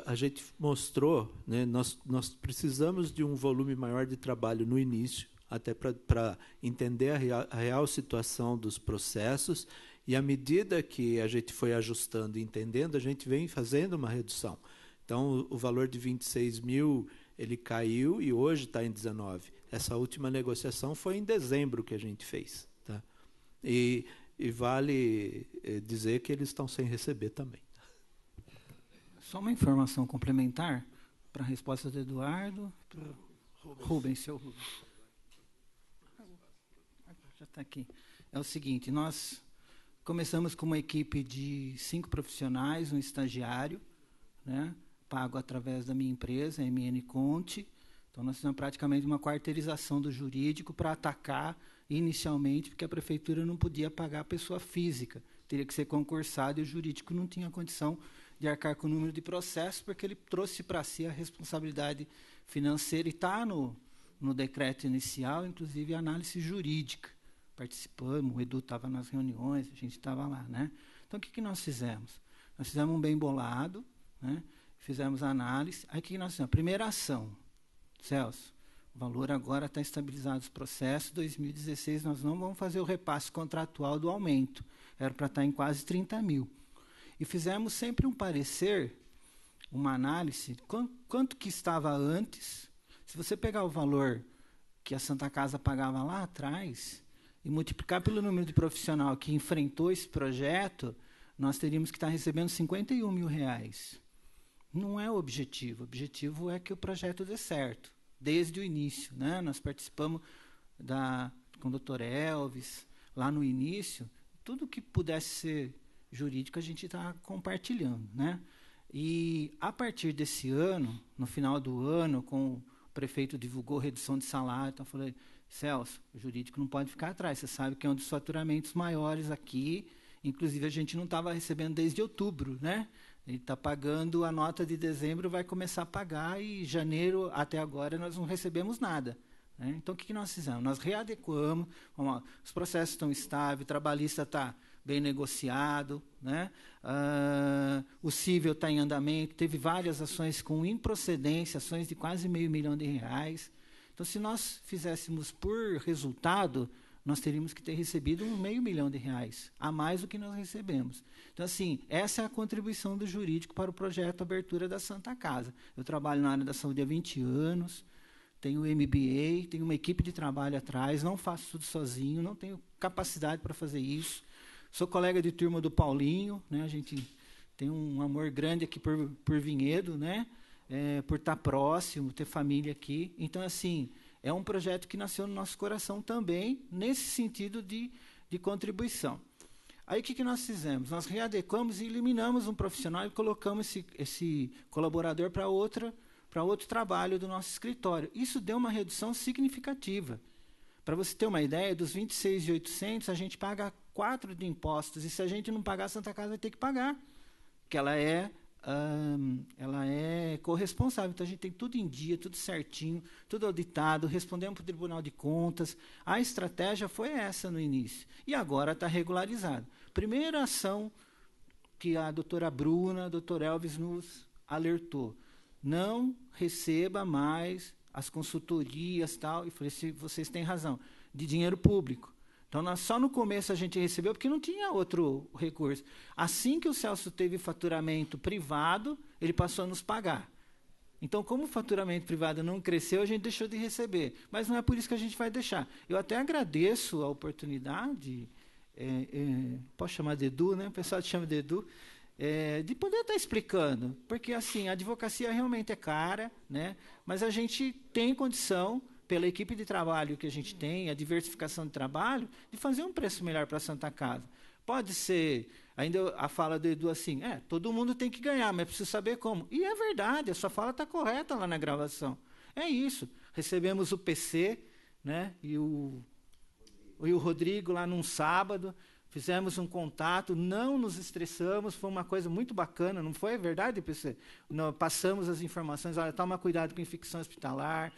a gente mostrou, né, nós precisamos de um volume maior de trabalho no início, até para entender a real situação dos processos, e à medida que a gente foi ajustando e entendendo, a gente vem fazendo uma redução. Então, o valor de 26 mil ele caiu e hoje está em 19. Essa última negociação foi em dezembro que a gente fez. Tá? E vale dizer que eles estão sem receber também. Só uma informação complementar para a resposta do Eduardo. Rubens, seu Rubens. Já está aqui. É o seguinte, nós começamos com uma equipe de 5 profissionais, um estagiário, né, pago através da minha empresa, a MN Conte. Então, nós fizemos praticamente uma quarteirização do jurídico para atacar inicialmente, porque a prefeitura não podia pagar a pessoa física, teria que ser concursado e o jurídico não tinha condição de arcar com o número de processos, porque ele trouxe para si a responsabilidade financeira e está no decreto inicial, inclusive a análise jurídica. Participamos, o Edu estava nas reuniões, a gente estava lá. Né? Então, o que nós fizemos? Nós fizemos um bem bolado, né? Fizemos a análise. Aí, o que nós fizemos? Primeira ação, Celso, o valor agora está estabilizado os processos. 2016, nós não vamos fazer o repasse contratual do aumento. Era para estar em quase 30 mil. E fizemos sempre um parecer, uma análise, quanto que estava antes. Se você pegar o valor que a Santa Casa pagava lá atrás e multiplicar pelo número de profissional que enfrentou esse projeto, nós teríamos que estar recebendo 51 mil reais. Não é o objetivo. O objetivo é que o projeto dê certo, desde o início. Né? Nós participamos com o Dr. Elvis, lá no início, tudo que pudesse ser jurídico a gente está compartilhando. Né? E, a partir desse ano, no final do ano, com o prefeito divulgou redução de salário, então eu falei, Celso, o jurídico não pode ficar atrás. Você sabe que é um dos faturamentos maiores aqui. Inclusive, a gente não estava recebendo desde outubro, né? Ele está pagando a nota de dezembro, vai começar a pagar, e janeiro até agora nós não recebemos nada. Né? Então, o que nós fizemos? Nós readequamos, os processos estão estáveis, o trabalhista está bem negociado, né? O cível está em andamento, teve várias ações com improcedência, ações de quase R$500 milhão. Então, se nós fizéssemos por resultado, nós teríamos que ter recebido R$500 milhão a mais do que nós recebemos. Então, assim, essa é a contribuição do jurídico para o projeto Abertura da Santa Casa. Eu trabalho na área da saúde há 20 anos, tenho MBA, tenho uma equipe de trabalho atrás, não faço tudo sozinho, não tenho capacidade para fazer isso. Sou colega de turma do Paulinho, né? A gente tem um amor grande aqui por Vinhedo, né? Por estar próximo, ter família aqui. Então, assim, é um projeto que nasceu no nosso coração também, nesse sentido de contribuição. Aí, o que nós fizemos? Nós readequamos e eliminamos um profissional e colocamos esse colaborador para outro trabalho do nosso escritório. Isso deu uma redução significativa. Para você ter uma ideia, dos 26.800, a gente paga 4 de impostos, e se a gente não pagar, a Santa Casa vai ter que pagar, porque ela é corresponsável. Então, a gente tem tudo em dia, tudo certinho, tudo auditado, respondemos para o Tribunal de Contas. A estratégia foi essa no início, e agora está regularizado. Primeira ação que a doutora Bruna, doutor Elvis nos alertou: não receba mais as consultorias, tal, e falei, se vocês têm razão, de dinheiro público. Então, só no começo a gente recebeu, porque não tinha outro recurso. Assim que o Celso teve faturamento privado, ele passou a nos pagar. Então, como o faturamento privado não cresceu, a gente deixou de receber. Mas não é por isso que a gente vai deixar. Eu até agradeço a oportunidade, posso chamar de Edu, né? O pessoal te chama de Edu, de poder estar explicando. Porque, assim, a advocacia realmente é cara, né? Mas a gente tem condição, pela equipe de trabalho que a gente tem, a diversificação de trabalho, de fazer um preço melhor para a Santa Casa. Pode ser, ainda a fala do Edu assim, todo mundo tem que ganhar, mas precisa saber como. E é verdade, a sua fala está correta lá na gravação. É isso. Recebemos o PC, né, e o Rodrigo lá num sábado, fizemos um contato, não nos estressamos, foi uma coisa muito bacana, não foi verdade, PC? Nós passamos as informações, olha, toma cuidado com infecção hospitalar.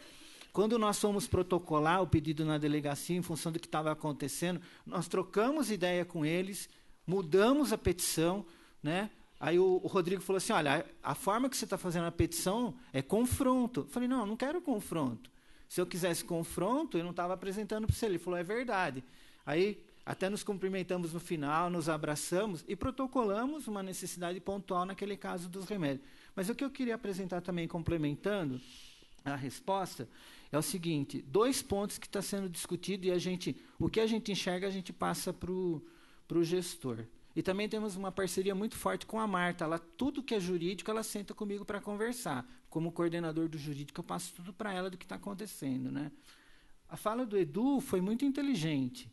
Quando nós fomos protocolar o pedido na delegacia, em função do que estava acontecendo, nós trocamos ideia com eles, mudamos a petição, né? Aí o Rodrigo falou assim, olha, a forma que você está fazendo a petição é confronto. Eu falei, não quero confronto. Se eu quisesse confronto, eu não estava apresentando para você. Ele falou, é verdade. Aí até nos cumprimentamos no final, nos abraçamos e protocolamos uma necessidade pontual naquele caso dos remédios. Mas o que eu queria apresentar também, complementando a resposta, é o seguinte: 2 pontos que está sendo discutido, e o que a gente enxerga, a gente passa para o gestor. E também temos uma parceria muito forte com a Marta. Tudo que é jurídico, ela senta comigo para conversar. Como coordenador do jurídico, eu passo tudo para ela do que está acontecendo, né? A fala do Edu foi muito inteligente.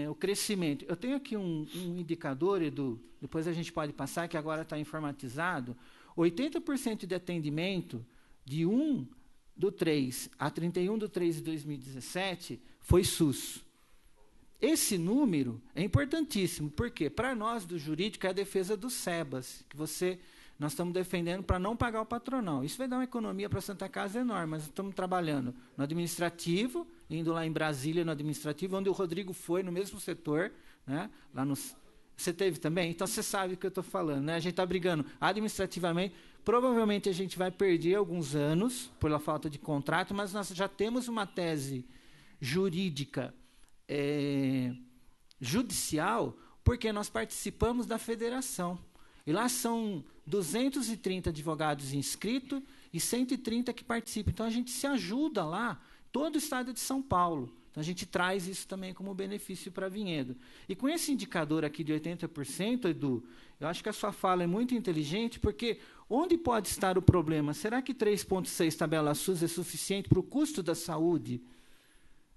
O crescimento. Eu tenho aqui um indicador, Edu, depois a gente pode passar, que agora está informatizado. 80% de atendimento de 1/3 a 31/3 de 2017 foi SUS. Esse número é importantíssimo, porque para nós do jurídico é a defesa do SEBAS, que nós estamos defendendo para não pagar o patronal. Isso vai dar uma economia para a Santa Casa enorme, mas estamos trabalhando no administrativo, indo lá em Brasília no administrativo, onde o Rodrigo foi, no mesmo setor, né? Você teve também? Então você sabe o que eu estou falando, né? A gente está brigando administrativamente. Provavelmente a gente vai perder alguns anos pela falta de contrato, mas nós já temos uma tese jurídica judicial, porque nós participamos da federação. E lá são 230 advogados inscritos e 130 que participam. Então, a gente se ajuda lá, todo o estado de São Paulo. Então, a gente traz isso também como benefício para Vinhedo. E com esse indicador aqui de 80%, Edu, eu acho que a sua fala é muito inteligente, porque onde pode estar o problema? Será que 3,6 tabela SUS é suficiente para o custo da saúde?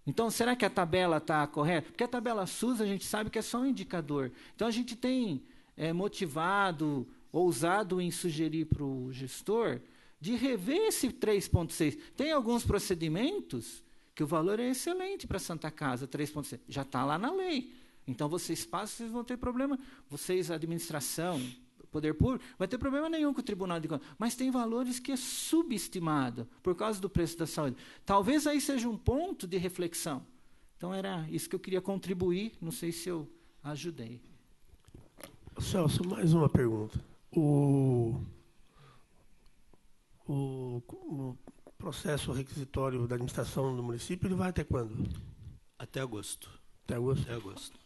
Então, será que a tabela está correta? Porque a tabela SUS, a gente sabe que é só um indicador. Então, a gente tem motivado, ousado em sugerir para o gestor de rever esse 3,6. Tem alguns procedimentos porque o valor é excelente para a Santa Casa, 3,7. Já está lá na lei. Então, vocês passam, vocês vão ter problema. Vocês, a administração, poder público, vai ter problema nenhum com o Tribunal de Contas. Mas tem valores que é subestimado por causa do preço da saúde. Talvez aí seja um ponto de reflexão. Então, era isso que eu queria contribuir. Não sei se eu ajudei. Celso, mais uma pergunta. O processo requisitório da administração do município, ele vai até quando? Até agosto. Até agosto? Até agosto.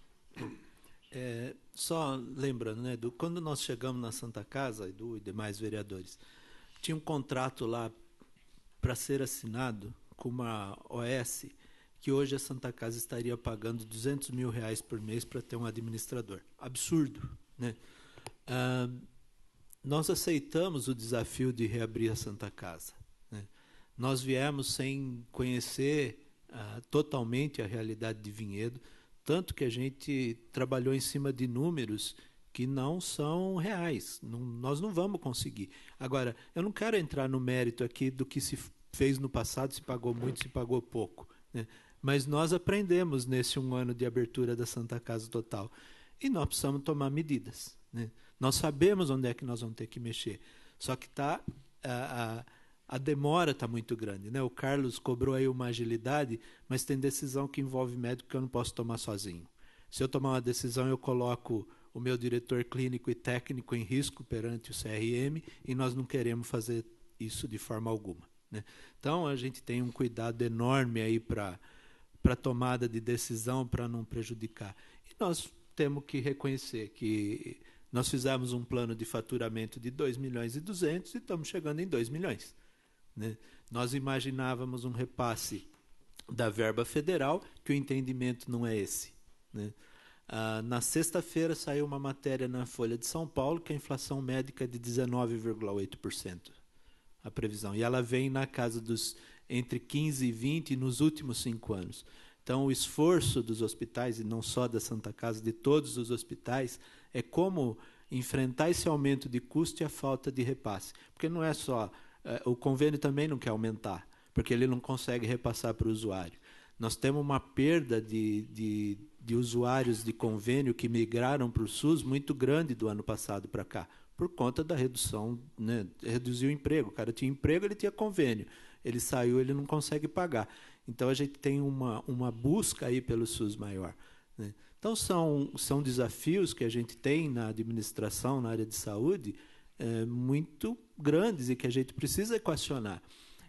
Só lembrando, né, quando nós chegamos na Santa Casa, Edu e demais vereadores, tinha um contrato lá para ser assinado com uma OS, que hoje a Santa Casa estaria pagando R$200 mil por mês para ter um administrador. Absurdo, né? Nós aceitamos o desafio de reabrir a Santa Casa, né? Nós viemos sem conhecer totalmente a realidade de Vinhedo, tanto que a gente trabalhou em cima de números que não são reais. Nós não vamos conseguir. Agora, eu não quero entrar no mérito aqui do que se fez no passado, se pagou muito, se pagou pouco, né? Mas nós aprendemos nesse 1 ano de abertura da Santa Casa Total. E nós precisamos tomar medidas, né? Nós sabemos onde é que nós vamos ter que mexer. Só que a demora está muito grande, né? O Carlos cobrou aí uma agilidade, mas tem decisão que envolve médico que eu não posso tomar sozinho. Se eu tomar uma decisão, eu coloco o meu diretor clínico e técnico em risco perante o CRM, e nós não queremos fazer isso de forma alguma, né? Então, a gente tem um cuidado enorme aí para a tomada de decisão, para não prejudicar. E nós temos que reconhecer que nós fizemos um plano de faturamento de 2,2 milhões e estamos chegando em 2 milhões. Né? Nós imaginávamos um repasse da verba federal, que o entendimento não é esse, né? Na sexta-feira saiu uma matéria na Folha de São Paulo que a inflação médica é de 19,8%, a previsão. E ela vem na casa dos entre 15% e 20% nos últimos 5 anos. Então, o esforço dos hospitais, e não só da Santa Casa, de todos os hospitais, é como enfrentar esse aumento de custo e a falta de repasse. Porque não é só... o convênio também não quer aumentar, porque ele não consegue repassar para o usuário. Nós temos uma perda de usuários de convênio que migraram para o SUS muito grande do ano passado para cá, por conta da redução, né? Reduziu o emprego. O cara tinha emprego, ele tinha convênio. Ele saiu, ele não consegue pagar. Então, a gente tem uma busca aí pelo SUS maior, né? Então, são desafios que a gente tem na administração, na área de saúde, muito grandes e que a gente precisa equacionar.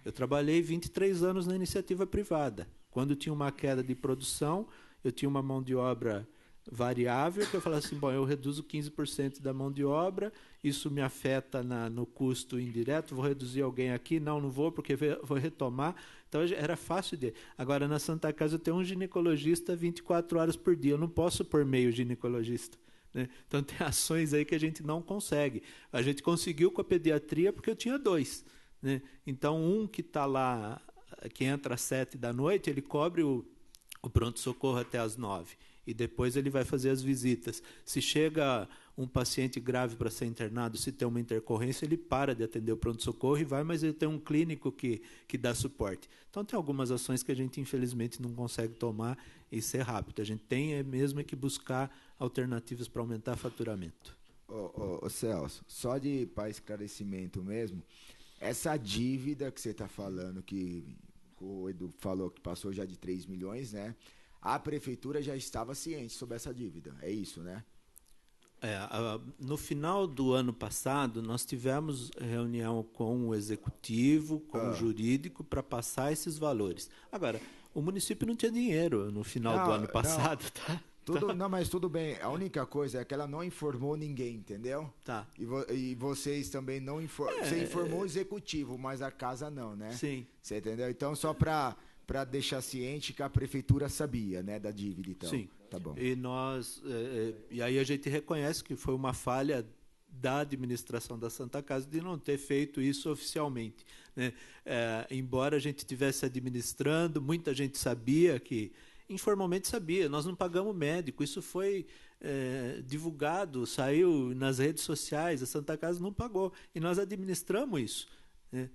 Eu trabalhei 23 anos na iniciativa privada. Quando tinha uma queda de produção, eu tinha uma mão de obra variável, que eu falava assim, bom, eu reduzo 15% da mão de obra, isso me afeta no custo indireto, vou reduzir alguém aqui? Não vou, porque vou retomar. Então, era fácil de... Agora, na Santa Casa, eu tenho um ginecologista 24 horas por dia, eu não posso pôr meio ginecologista, né? Então, tem ações aí que a gente não consegue. A gente conseguiu com a pediatria porque eu tinha 2, né? Então, um que está lá, que entra às 7 da noite, ele cobre o pronto-socorro até às 9. E depois ele vai fazer as visitas. Se chega um paciente grave para ser internado, se tem uma intercorrência, ele para de atender o pronto-socorro e vai, mas ele tem um clínico que dá suporte. Então, tem algumas ações que a gente, infelizmente, não consegue tomar e ser rápido. A gente tem mesmo que buscar alternativas para aumentar faturamento. Celso, só para esclarecimento mesmo, essa dívida que você está falando, que o Edu falou que passou já de 3 milhões, né? A prefeitura já estava ciente sobre essa dívida, é isso, né? No final do ano passado, nós tivemos reunião com o executivo, com o jurídico, para passar esses valores. Agora, o município não tinha dinheiro no final do ano passado, tá? Não, mas tudo bem. A única coisa é que ela não informou ninguém, entendeu? Tá. E vocês também não informaram. Você informou o executivo, mas a casa não, né? Sim. Você entendeu? Então, só para deixar ciente que a prefeitura sabia, né, da dívida, então. Sim. Tá bom. E aí a gente reconhece que foi uma falha da administração da Santa Casa de não ter feito isso oficialmente, né? Embora a gente estivesse administrando, muita gente sabia que... Informalmente sabia, nós não pagamos médico, isso foi divulgado, saiu nas redes sociais, a Santa Casa não pagou, e nós administramos isso, né?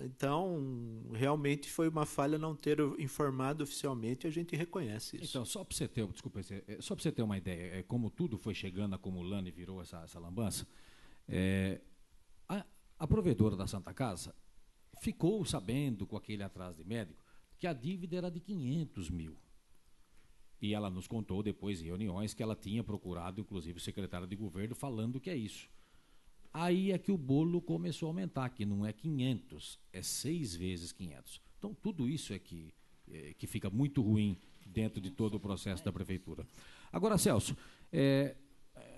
Então, realmente foi uma falha não ter informado oficialmente, a gente reconhece isso. Então, só para você ter uma ideia, como tudo foi chegando, acumulando e virou essa lambança, a provedora da Santa Casa ficou sabendo, com aquele atraso de médico, que a dívida era de 500 mil. E ela nos contou depois em reuniões que ela tinha procurado, inclusive, o secretário de governo falando que é isso. Aí é que o bolo começou a aumentar, que não é 500, é 6 vezes 500. Então, tudo isso é que fica muito ruim dentro de todo o processo da prefeitura. Agora, Celso,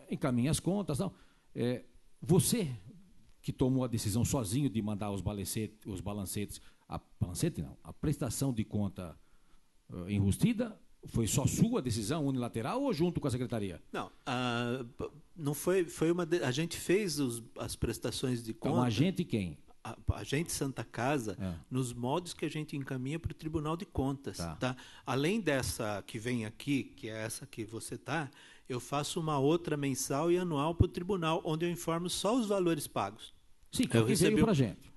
encaminha as contas. Não, você que tomou a decisão sozinho de mandar os balancetes, a prestação de conta enrustida, foi só sua decisão unilateral ou junto com a secretaria? Não, não foi a gente fez as prestações de conta. Então, a gente quem? A gente Santa Casa, nos modos que a gente encaminha para o Tribunal de Contas. Tá? Além dessa que vem aqui, que é essa que você está, eu faço uma outra mensal e anual para o Tribunal, onde eu informo só os valores pagos. Sim, que veio para a gente.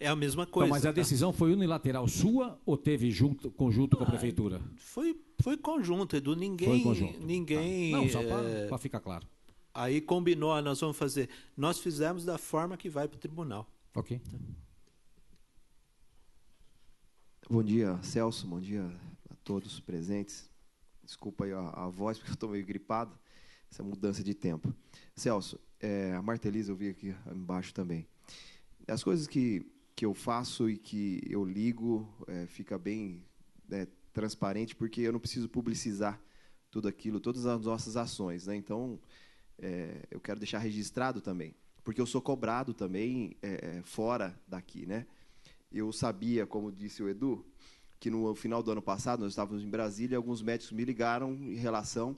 É a mesma coisa. Então, mas a decisão foi unilateral sua ou teve conjunto com a prefeitura? Foi conjunto, Edu. Ninguém. Foi conjunto. Ninguém. Não, só para ficar claro. Aí combinou, nós vamos fazer. Nós fizemos da forma que vai para o tribunal. Ok. Bom dia, Celso. Bom dia a todos presentes. Desculpa aí a voz, porque eu estou meio gripado. Essa mudança de tempo. Celso, a Martelisa eu vi aqui embaixo também. As coisas que eu faço e que eu ligo fica bem transparente, porque eu não preciso publicizar tudo aquilo, todas as nossas ações, né? Então, eu quero deixar registrado também, porque eu sou cobrado também fora daqui, né? Eu sabia, como disse o Edu, que no final do ano passado, nós estávamos em Brasília, e alguns médicos me ligaram em relação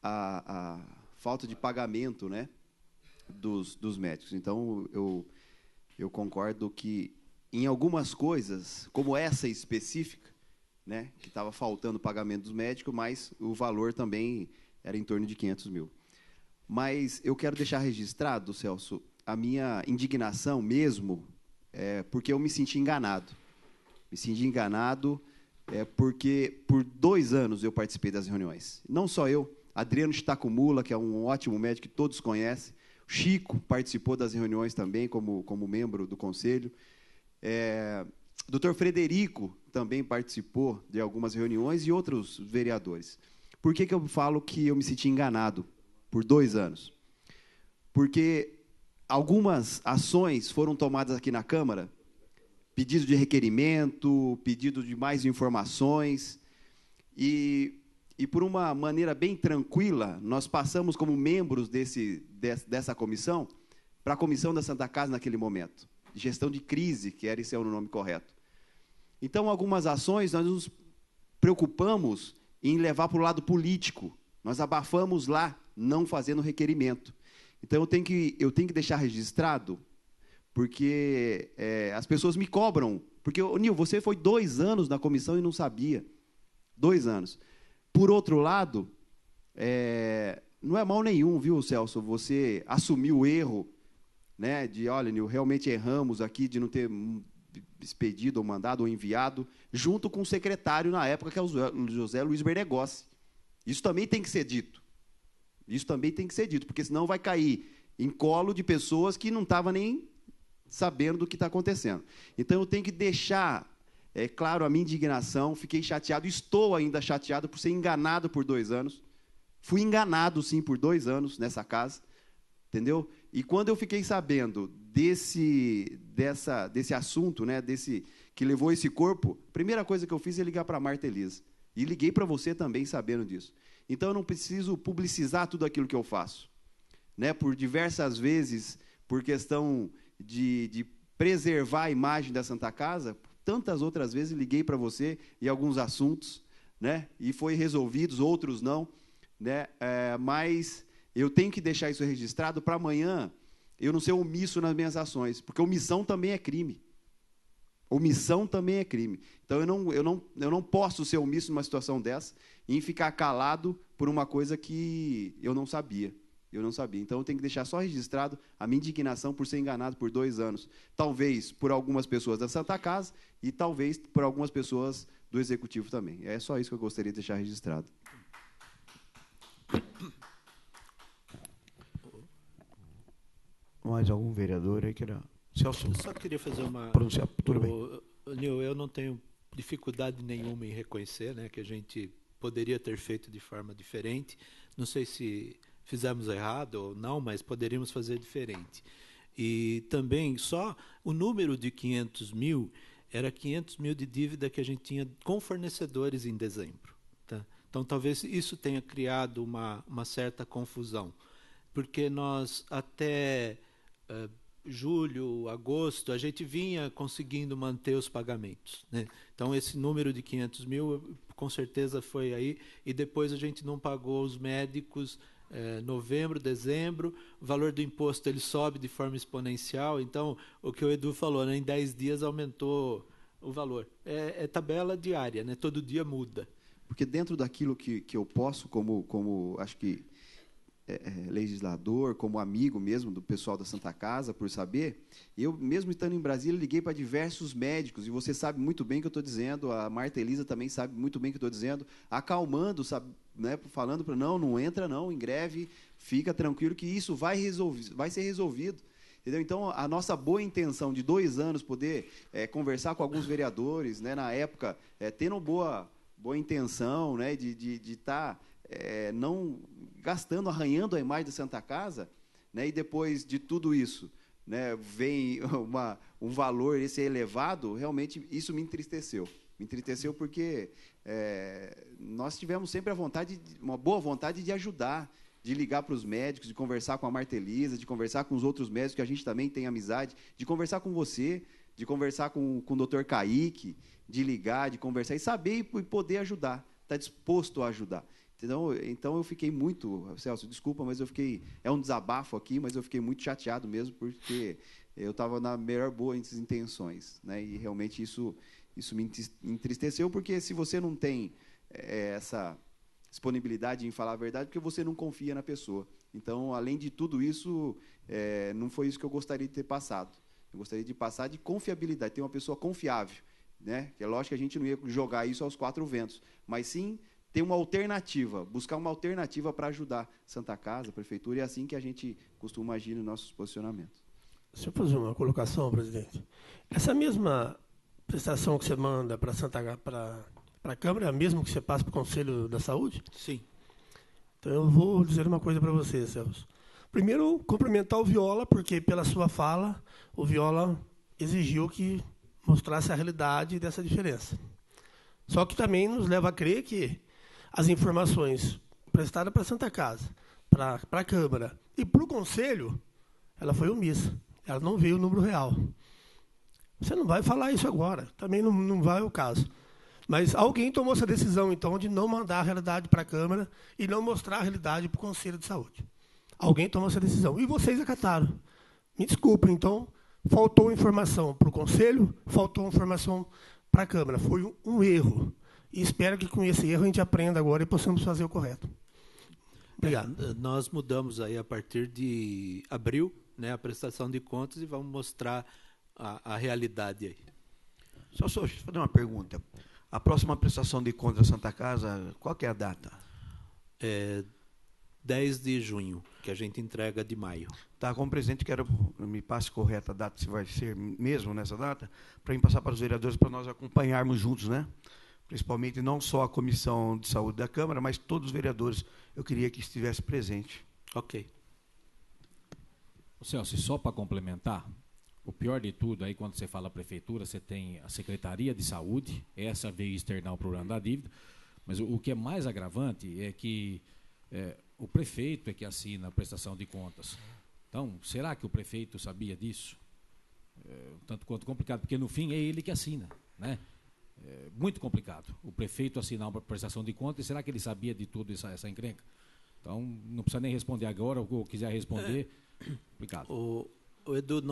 à falta de pagamento, né, dos médicos. Então, eu concordo que, em algumas coisas, como essa específica, né, que estava faltando o pagamento dos médicos, mas o valor também era em torno de 500 mil. Mas eu quero deixar registrado, Celso, a minha indignação mesmo, porque eu me senti enganado. Me senti enganado porque, por 2 anos, eu participei das reuniões. Não só eu, Adriano Chitacumula, que é um ótimo médico que todos conhecem, Chico participou das reuniões também, como membro do conselho. Dr. Frederico também participou de algumas reuniões e outros vereadores. Por que eu falo que eu me senti enganado por 2 anos? Porque algumas ações foram tomadas aqui na Câmara, pedido de requerimento, pedido de mais informações, e por uma maneira bem tranquila, nós passamos como membros dessa comissão para a comissão da Santa Casa naquele momento, de gestão de crise, que era esse é o nome correto. Então, algumas ações nós nos preocupamos em levar para o lado político, nós abafamos lá, não fazendo requerimento. Então, eu tenho que deixar registrado, porque as pessoas me cobram, porque, Nil, você foi 2 anos na comissão e não sabia, 2 anos. Por outro lado, não é mal nenhum, viu, Celso, você assumiu o erro, né, de, olha, Nil, realmente erramos aqui de não ter expedido ou mandado ou enviado, junto com o secretário na época, que é o José Luiz Bernegossi. Isso também tem que ser dito. Isso também tem que ser dito, porque senão vai cair em colo de pessoas que não estavam nem sabendo do que está acontecendo. Então, eu tenho que deixar claro a minha indignação, fiquei chateado, estou ainda chateado por ser enganado por 2 anos. Fui enganado, sim, por 2 anos nessa casa, entendeu? E quando eu fiquei sabendo desse assunto, né, que levou esse corpo, a primeira coisa que eu fiz é ligar para a Martelisa. E liguei para você também sabendo disso. Então, eu não preciso publicizar tudo aquilo que eu faço, né? Por diversas vezes, por questão de preservar a imagem da Santa Casa, tantas outras vezes liguei para você em alguns assuntos, né? E foi resolvidos, outros não, né? Mas eu tenho que deixar isso registrado para amanhã eu não ser omisso nas minhas ações, porque omissão também é crime. Omissão também é crime. Então, eu não posso ser omisso numa situação dessa e ficar calado por uma coisa que eu não sabia. eu não sabia. Então, eu tenho que deixar só registrado a minha indignação por ser enganado por 2 anos. Talvez por algumas pessoas da Santa Casa e talvez por algumas pessoas do Executivo também. É só isso que eu gostaria de deixar registrado. Mais algum vereador aí queira? Celso. Eu só queria fazer uma... Pronunciar. Tudo bem. Nil, eu não tenho dificuldade nenhuma em reconhecer, né, que a gente poderia ter feito de forma diferente. Não sei se fizemos errado ou não, mas poderíamos fazer diferente. E também só o número de 500 mil era 500 mil de dívida que a gente tinha com fornecedores em dezembro. Tá? Então, talvez isso tenha criado uma certa confusão, porque nós até julho, agosto, a gente vinha conseguindo manter os pagamentos, né? Então, esse número de 500 mil, com certeza, foi aí, e depois a gente não pagou os médicos novembro, dezembro, o valor do imposto ele sobe de forma exponencial, então, o que o Edu falou, né, em 10 dias aumentou o valor. É tabela diária, né? Todo dia muda. Porque dentro daquilo que eu posso, como acho que legislador, como amigo mesmo do pessoal da Santa Casa, por saber, eu, mesmo estando em Brasília, liguei para diversos médicos, e você sabe muito bem o que eu estou dizendo, a Marta Elisa também sabe muito bem o que eu estou dizendo, acalmando, sabe, né, falando para não entra não, em greve, fica tranquilo que isso vai ser resolvido. Entendeu? Então, a nossa boa intenção de 2 anos poder conversar com alguns vereadores, né, na época, tendo boa intenção, né, de estar não gastando, arranhando a imagem da Santa Casa, né, e depois de tudo isso, né, vem um valor esse elevado, realmente isso me entristeceu. Me entristeceu porque nós tivemos sempre uma boa vontade de ajudar, de ligar para os médicos, de conversar com a Marta Elisa, de conversar com os outros médicos que a gente também tem amizade, de conversar com você, de conversar com o doutor Kaique, de ligar, de conversar e saber e poder ajudar, estar disposto a ajudar. Então, eu fiquei muito... Celso, desculpa, mas eu fiquei... É um desabafo aqui, mas eu fiquei muito chateado mesmo, porque eu estava na melhor boa intenções, né? E realmente isso me entristeceu, porque se você não tem essa disponibilidade em falar a verdade, porque você não confia na pessoa. Então, além de tudo isso, não foi isso que eu gostaria de ter passado. Eu gostaria de passar de confiabilidade, ter uma pessoa confiável, né? Que é lógico que a gente não ia jogar isso aos 4 ventos, mas sim ter uma alternativa, buscar uma alternativa para ajudar Santa Casa, a Prefeitura, e é assim que a gente costuma agir nos nossos posicionamentos. Deixa eu fazer uma colocação, presidente. Essa mesma prestação que você manda para a Câmara é a mesma que você passa para o Conselho da Saúde? Sim. Então, eu vou dizer uma coisa para você, Celso. Primeiro, cumprimentar o Viola, porque, pela sua fala, o Viola exigiu que mostrasse a realidade dessa diferença. Só que também nos leva a crer que as informações prestadas para a Santa Casa, para a Câmara e para o Conselho, ela foi omissa. Ela não veio o número real. Você não vai falar isso agora, também não vai o caso. Mas alguém tomou essa decisão, então, de não mandar a realidade para a Câmara e não mostrar a realidade para o Conselho de Saúde. Alguém tomou essa decisão. E vocês acataram. Me desculpem, então, faltou informação para o Conselho, faltou informação para a Câmara. Foi um erro. E espero que com esse erro a gente aprenda agora e possamos fazer o correto. Obrigado. Nós mudamos aí a partir de abril, né, a prestação de contas, e vamos mostrar a realidade aí. Só deixa eu fazer uma pergunta. A próxima prestação de contas da Santa Casa, qual que é a data? 10 de junho, que a gente entrega de maio. Tá, como presidente, quero me passe correta a data, se vai ser mesmo nessa data, para mim passar para os vereadores, para nós acompanharmos juntos, né? Principalmente não só a Comissão de Saúde da Câmara, mas todos os vereadores. Eu queria que estivesse presente. Ok. Celso, só para complementar, o pior de tudo, aí quando você fala prefeitura, você tem a Secretaria de Saúde, essa veio externar o problema da dívida, mas o que é mais agravante é que o prefeito é que assina a prestação de contas. Então, será que o prefeito sabia disso? Tanto quanto complicado, porque no fim é ele que assina, né? Muito complicado. O prefeito assinar uma prestação de contas, será que ele sabia de tudo essa encrenca? Então, não precisa nem responder agora, ou quiser responder, complicado. O Edu,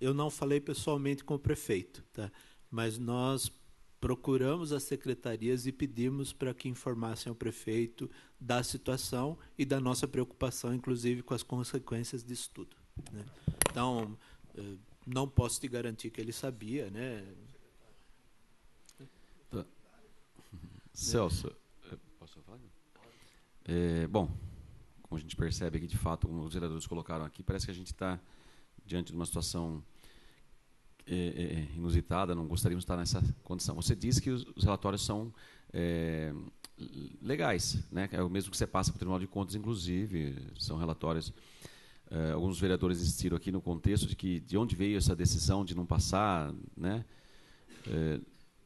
eu não falei pessoalmente com o prefeito, tá? Mas nós procuramos as secretarias e pedimos para que informassem ao prefeito da situação e da nossa preocupação, inclusive, com as consequências disso tudo, né? Então, não posso te garantir que ele sabia, né? Celso, posso falar? Bom, como a gente percebe aqui, de fato, como os vereadores colocaram aqui, parece que a gente está diante de uma situação inusitada, não gostaríamos de estar nessa condição. Você disse que os relatórios são legais, né? É o mesmo que você passa para o Tribunal de Contas, inclusive, são relatórios. Alguns vereadores insistiram aqui no contexto de onde veio essa decisão de não passar, né?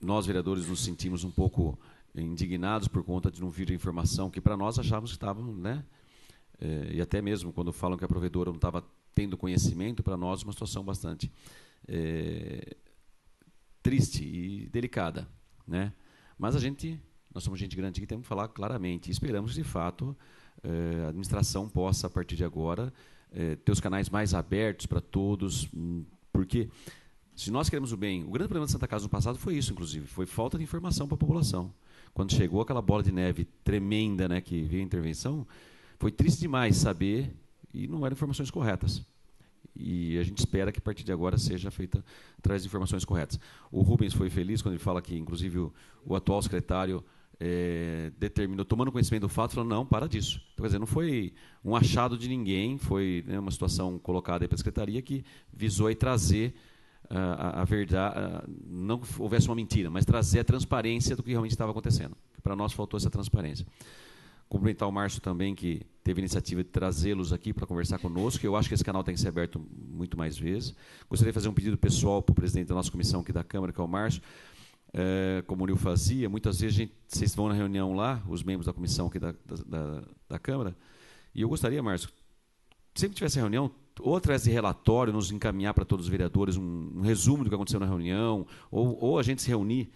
Nós, vereadores, nos sentimos um pouco indignados por conta de não vir a informação que, para nós, achávamos que estavam, né? E até mesmo quando falam que a provedora não estava tendo conhecimento, para nós, uma situação bastante triste e delicada, né? Mas nós somos gente grande que temos que falar claramente. Esperamos que, de fato, a administração possa, a partir de agora, ter os canais mais abertos para todos, porque se nós queremos o bem, o grande problema de Santa Casa no passado foi isso, inclusive, foi falta de informação para a população. Quando chegou aquela bola de neve tremenda, né, que veio a intervenção, foi triste demais saber e não eram informações corretas. E a gente espera que, a partir de agora, seja feita através de informações corretas. O Rubens foi feliz quando ele fala que, inclusive, o atual secretário determinou, tomando conhecimento do fato, falou, não, para disso. Então, quer dizer, não foi um achado de ninguém, foi, né, uma situação colocada aí pela Secretaria que visou aí trazer a verdade, não que houvesse uma mentira, mas trazer a transparência do que realmente estava acontecendo. Para nós faltou essa transparência. Cumprimentar o Márcio também, que teve a iniciativa de trazê-los aqui para conversar conosco. Eu acho que esse canal tem que ser aberto muito mais vezes. Gostaria de fazer um pedido pessoal para o presidente da nossa comissão aqui da Câmara, que é o Márcio. Como o Nil fazia, muitas vezes vocês vão na reunião lá, os membros da comissão aqui da Câmara, e eu gostaria, Márcio, sempre que tivesse reunião, ou através de relatório, nos encaminhar para todos os vereadores um resumo do que aconteceu na reunião, ou a gente se reunir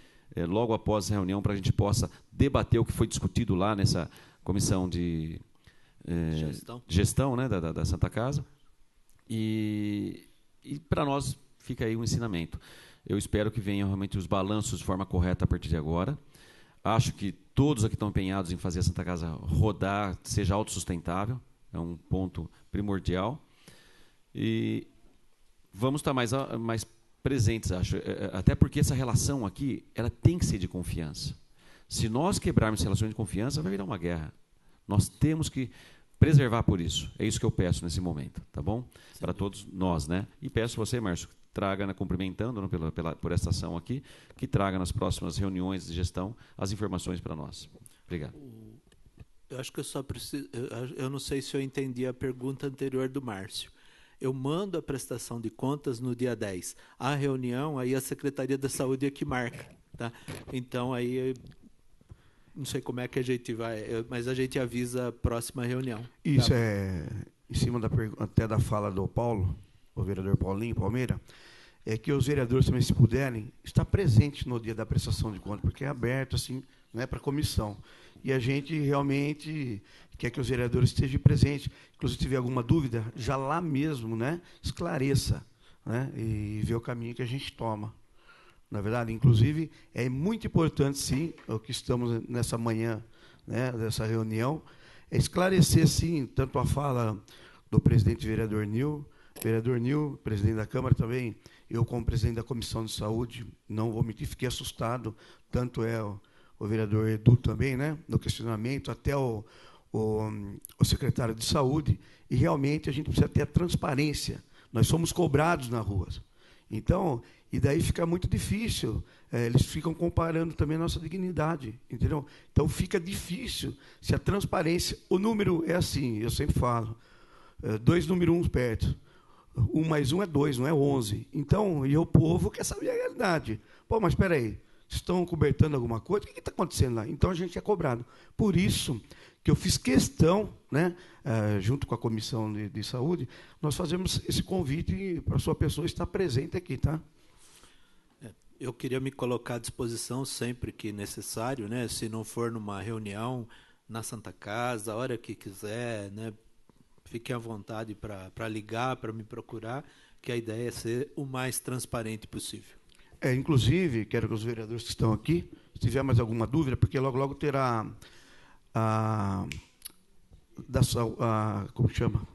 logo após essa reunião para a gente possa debater o que foi discutido lá nessa comissão de gestão, né, da Santa Casa. E para nós fica aí um ensinamento. Eu espero que venham realmente os balanços de forma correta a partir de agora. Acho que todos aqui estão empenhados em fazer a Santa Casa rodar, seja autossustentável, é um ponto primordial. E vamos estar mais presentes, acho, até porque essa relação aqui, ela tem que ser de confiança. Se nós quebrarmos essa relação de confiança, vai virar uma guerra. Nós temos que preservar por isso. É isso que eu peço nesse momento, tá bom? Sim. Para todos nós, né? E peço você, Márcio, traga, cumprimentando por essa ação aqui, que traga nas próximas reuniões de gestão as informações para nós. Obrigado. Eu acho que eu só preciso... Eu não sei se eu entendi a pergunta anterior do Márcio. Eu mando a prestação de contas no dia 10. A reunião, aí a Secretaria da Saúde é que marca, tá? Então, aí... Não sei como é que a gente vai, mas a gente avisa a próxima reunião. Isso, em cima até da fala do Paulo, o vereador Paulinho Palmeira, é que os vereadores também, se puderem, estar presentes no dia da prestação de contas, porque é aberto, assim, não é para a comissão. E a gente realmente quer que os vereadores estejam presentes. Inclusive, se tiver alguma dúvida, já lá mesmo, né, esclareça, né, e vê o caminho que a gente toma. Na verdade, inclusive, é muito importante, sim, o que estamos nessa manhã, né, dessa reunião, é esclarecer, sim, tanto a fala do presidente vereador Nil, presidente da Câmara também, eu como presidente da Comissão de Saúde, não vou mentir, fiquei assustado, tanto o vereador Edu também, né, no questionamento, até o secretário de Saúde, e realmente a gente precisa ter a transparência. Nós somos cobrados na rua. Então, e daí fica muito difícil, eles ficam comparando também a nossa dignidade, entendeu? Então fica difícil, se a transparência, o número é assim, eu sempre falo, 2 números 1 perto, 1 mais 1 é 2, não é 11. Então, e o povo quer saber a realidade. Pô, mas espera aí, estão cobertando alguma coisa? O que está acontecendo lá? Então a gente é cobrado. Por isso que eu fiz questão, né, junto com a Comissão de Saúde, nós fazemos esse convite para a sua pessoa estar presente aqui, tá? Eu queria me colocar à disposição sempre que necessário, né? Se não for numa reunião na Santa Casa, a hora que quiser, né? Fiquem à vontade para ligar, para me procurar, que a ideia é ser o mais transparente possível. Inclusive, quero que os vereadores que estão aqui, se tiver mais alguma dúvida, porque logo terá como chama?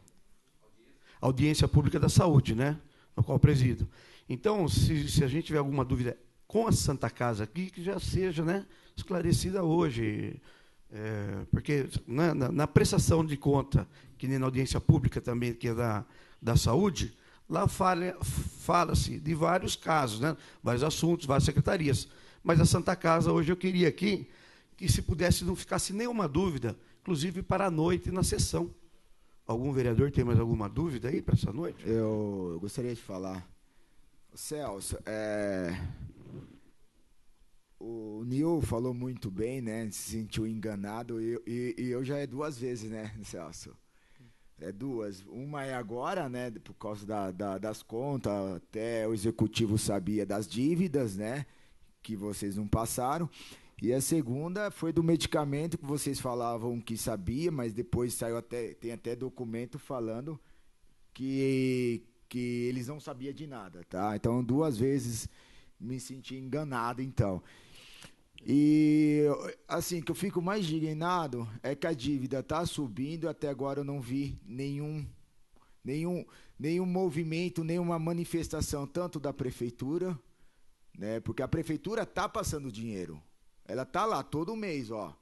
Audiência Pública da Saúde, né? No qual presido. Então, se a gente tiver alguma dúvida com a Santa Casa aqui, que já seja, né, esclarecida hoje. Porque na prestação de conta, que nem na audiência pública também, que é da saúde, lá fala-se de vários casos, né, vários assuntos, várias secretarias. Mas a Santa Casa, hoje, eu queria aqui que, se pudesse, não ficasse nenhuma dúvida, inclusive para a noite na sessão. Algum vereador tem mais alguma dúvida aí para essa noite? Eu gostaria de falar. Celso, o Nil falou muito bem, né? Se sentiu enganado, e eu já 2 vezes, né, Celso? 2. Uma é agora, né? Por causa das contas, até o executivo sabia das dívidas, né? Que vocês não passaram. E a segunda foi do medicamento, que vocês falavam que sabia, mas depois tem até documento falando que eles não sabiam de nada, tá? Então, 2 vezes me senti enganado, então. E, assim, que eu fico mais indignado é que a dívida está subindo, até agora eu não vi nenhum movimento, nenhuma manifestação, tanto da prefeitura, né? Porque a prefeitura está passando dinheiro. Ela está lá todo mês, ó.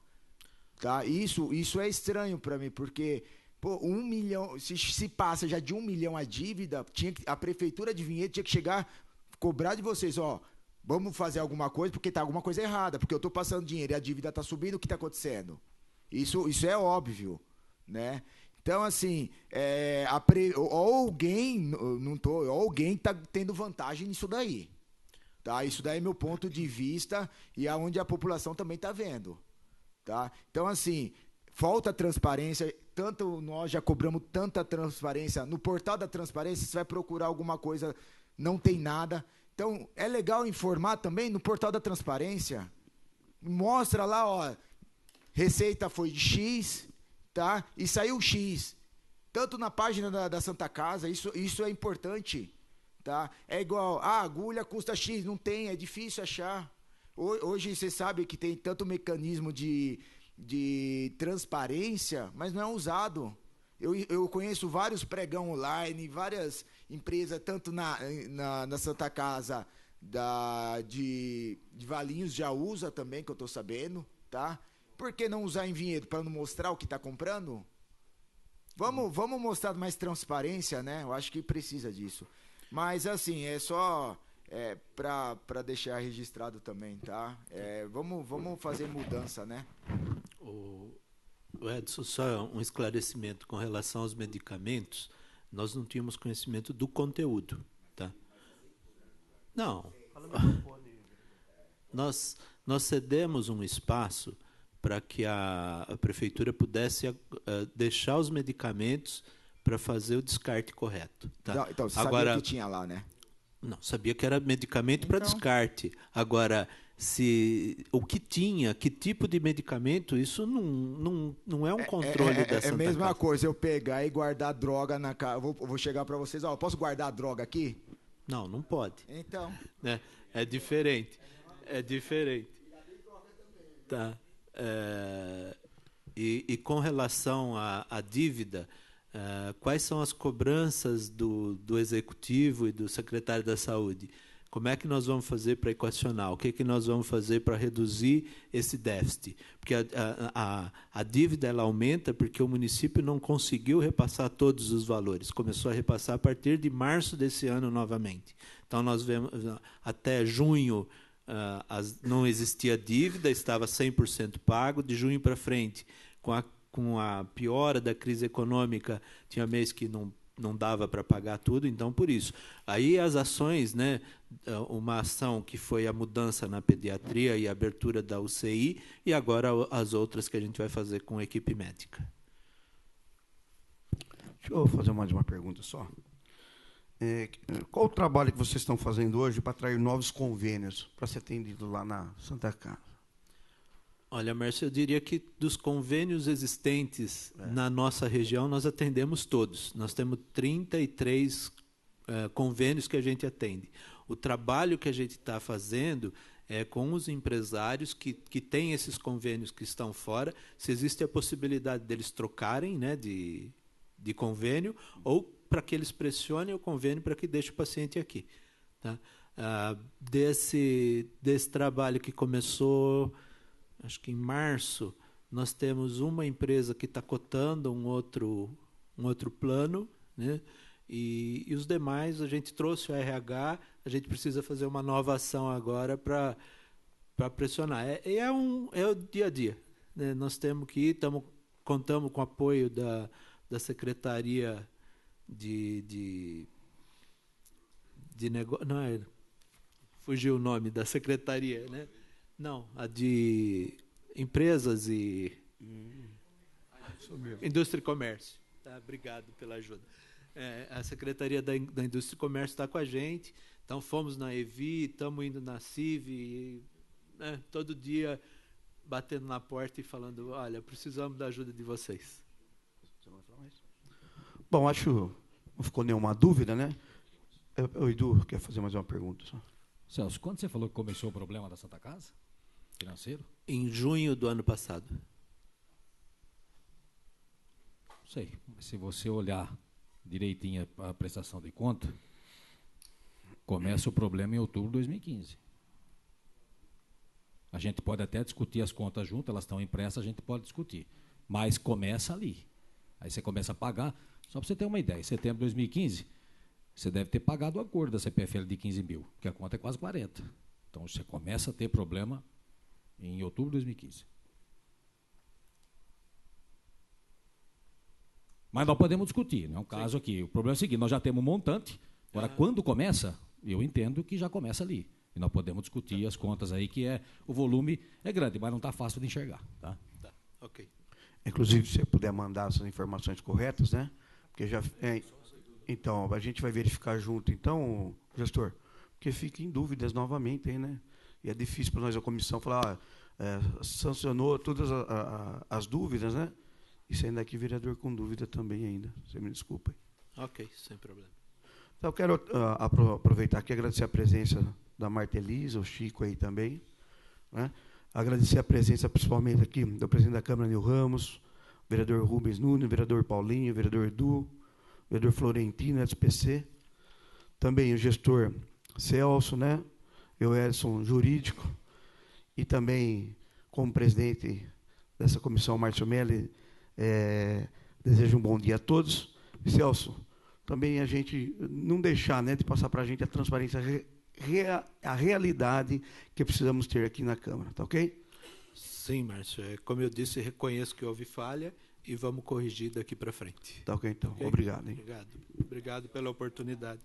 Tá? Isso é estranho para mim, porque... Pô, 1 milhão, se passa já de 1 milhão a dívida, a prefeitura de Vinhedo tinha que chegar, cobrar de vocês, ó, vamos fazer alguma coisa, porque tá alguma coisa errada, porque eu estou passando dinheiro e a dívida está subindo, o que está acontecendo? Isso é óbvio, né? Então, assim, alguém está tendo vantagem nisso daí, tá? Isso daí é meu ponto de vista e é onde a população também está vendo, tá? Então, assim, falta transparência. Tanto nós já cobramos tanta transparência. No portal da transparência, você vai procurar alguma coisa, não tem nada. Então, é legal informar também no portal da transparência. Mostra lá, ó, receita foi de X, tá? E saiu X. Tanto na página da Santa Casa, isso é importante, tá? É igual, a agulha custa X, não tem, é difícil achar. Hoje, você sabe que tem tanto mecanismo de transparência, mas não é usado. Eu conheço vários pregão online, várias empresas, tanto na Santa Casa de Valinhos já usa também, que eu estou sabendo, tá? Por que não usar em Vinhedo? Para não mostrar o que está comprando? Vamos mostrar mais transparência, né? Eu acho que precisa disso. Mas, assim, é só... para deixar registrado também, tá? Vamos fazer mudança, né? O Edson, só um esclarecimento com relação aos medicamentos. Nós não tínhamos conhecimento do conteúdo, tá? Não. Nós cedemos um espaço para que a prefeitura pudesse deixar os medicamentos para fazer o descarte correto, tá? Então, você sabia que tinha lá, né? Não, sabia que era medicamento para descarte. Agora, o que tinha, que tipo de medicamento, isso não é um controle da Santa Casa. É a mesma coisa eu pegar e guardar droga na casa. Eu vou chegar para vocês, ó, posso guardar a droga aqui? Não pode. Então. É diferente. É diferente. Tá. E com relação à dívida... quais são as cobranças do Executivo e do Secretário da Saúde? Como é que nós vamos fazer para equacionar? O que nós vamos fazer para reduzir esse déficit? Porque a dívida ela aumenta porque o município não conseguiu repassar todos os valores. Começou a repassar a partir de março desse ano novamente. Então, nós vemos até junho não existia dívida, estava 100% pago. De junho para frente, com a piora da crise econômica, tinha mês que não dava para pagar tudo, então por isso. Aí as ações, né, uma ação que foi a mudança na pediatria e a abertura da UCI, e agora as outras que a gente vai fazer com a equipe médica. Deixa eu fazer mais uma pergunta só. Qual o trabalho que vocês estão fazendo hoje para atrair novos convênios para ser atendido lá na Santa Casa? Olha, Márcio, eu diria que dos convênios existentes na nossa região, nós atendemos todos. Nós temos 33 convênios que a gente atende. O trabalho que a gente está fazendo é com os empresários que têm esses convênios que estão fora, se existe a possibilidade deles trocarem, né, de convênio, ou para que eles pressionem o convênio para que deixe o paciente aqui. Tá? Desse trabalho que começou, acho que em março, nós temos uma empresa que está cotando um outro plano, né? E os demais, a gente trouxe o RH, a gente precisa fazer uma nova ação agora para pressionar. É o dia a dia, né? Nós temos que ir, contamos com o apoio da Secretaria de negócio. Não é, fugiu o nome da secretaria, né? Não, a de empresas e indústria e comércio. Tá? Obrigado pela ajuda. A Secretaria da Indústria e Comércio está com a gente, então fomos na EVI, estamos indo na CIV, né, todo dia batendo na porta e falando, olha, precisamos da ajuda de vocês. Bom, acho que não ficou nenhuma dúvida, né? O Edu quer fazer mais uma pergunta. Só. Celso, quando você falou que começou o problema da Santa Casa financeiro? Em junho do ano passado. Sei, mas se você olhar direitinho a prestação de conta, começa o problema em outubro de 2015. A gente pode até discutir as contas juntas, elas estão impressas, a gente pode discutir. Mas começa ali. Aí você começa a pagar, só para você ter uma ideia, em setembro de 2015, você deve ter pagado o acordo da CPFL de 15 mil, porque a conta é quase 40. Então você começa a ter problema em outubro de 2015. Mas nós podemos discutir, não é um caso aqui. O problema é o seguinte, nós já temos um montante, agora quando começa, eu entendo que já começa ali. E nós podemos discutir as contas aí, que o volume é grande, mas não está fácil de enxergar. Tá? Tá, ok. Inclusive, se você puder mandar essas informações corretas, né? Porque já, então, a gente vai verificar junto, então, gestor, porque fica em dúvidas novamente aí, né? E é difícil para nós, a comissão, falar, sancionou todas as dúvidas, né? E sendo aqui vereador com dúvida também ainda. Você me desculpa. Ok, sem problema. Então, eu quero aproveitar aqui e agradecer a presença da Marta Elisa, o Chico aí também. Né? Agradecer a presença, principalmente aqui, do presidente da Câmara, Nil Ramos, vereador Rubens Nunes, vereador Paulinho, vereador Edu, vereador Florentino, SPC. Também o gestor Celso, né? Eu, Edson, jurídico. E também, como presidente dessa comissão, Márcio Melli, desejo um bom dia a todos. Celso, também a gente não deixar, né, de passar para a gente a transparência, a realidade que precisamos ter aqui na Câmara, tá ok? Sim, Márcio. Como eu disse, reconheço que houve falha e vamos corrigir daqui para frente. Tá ok, então. Okay? Obrigado. Hein? Obrigado pela oportunidade.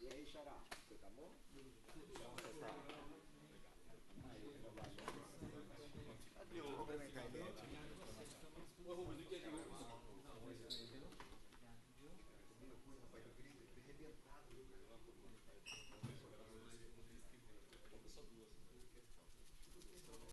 E aí, Xará? Você tá bom? Cadê o complementar ele?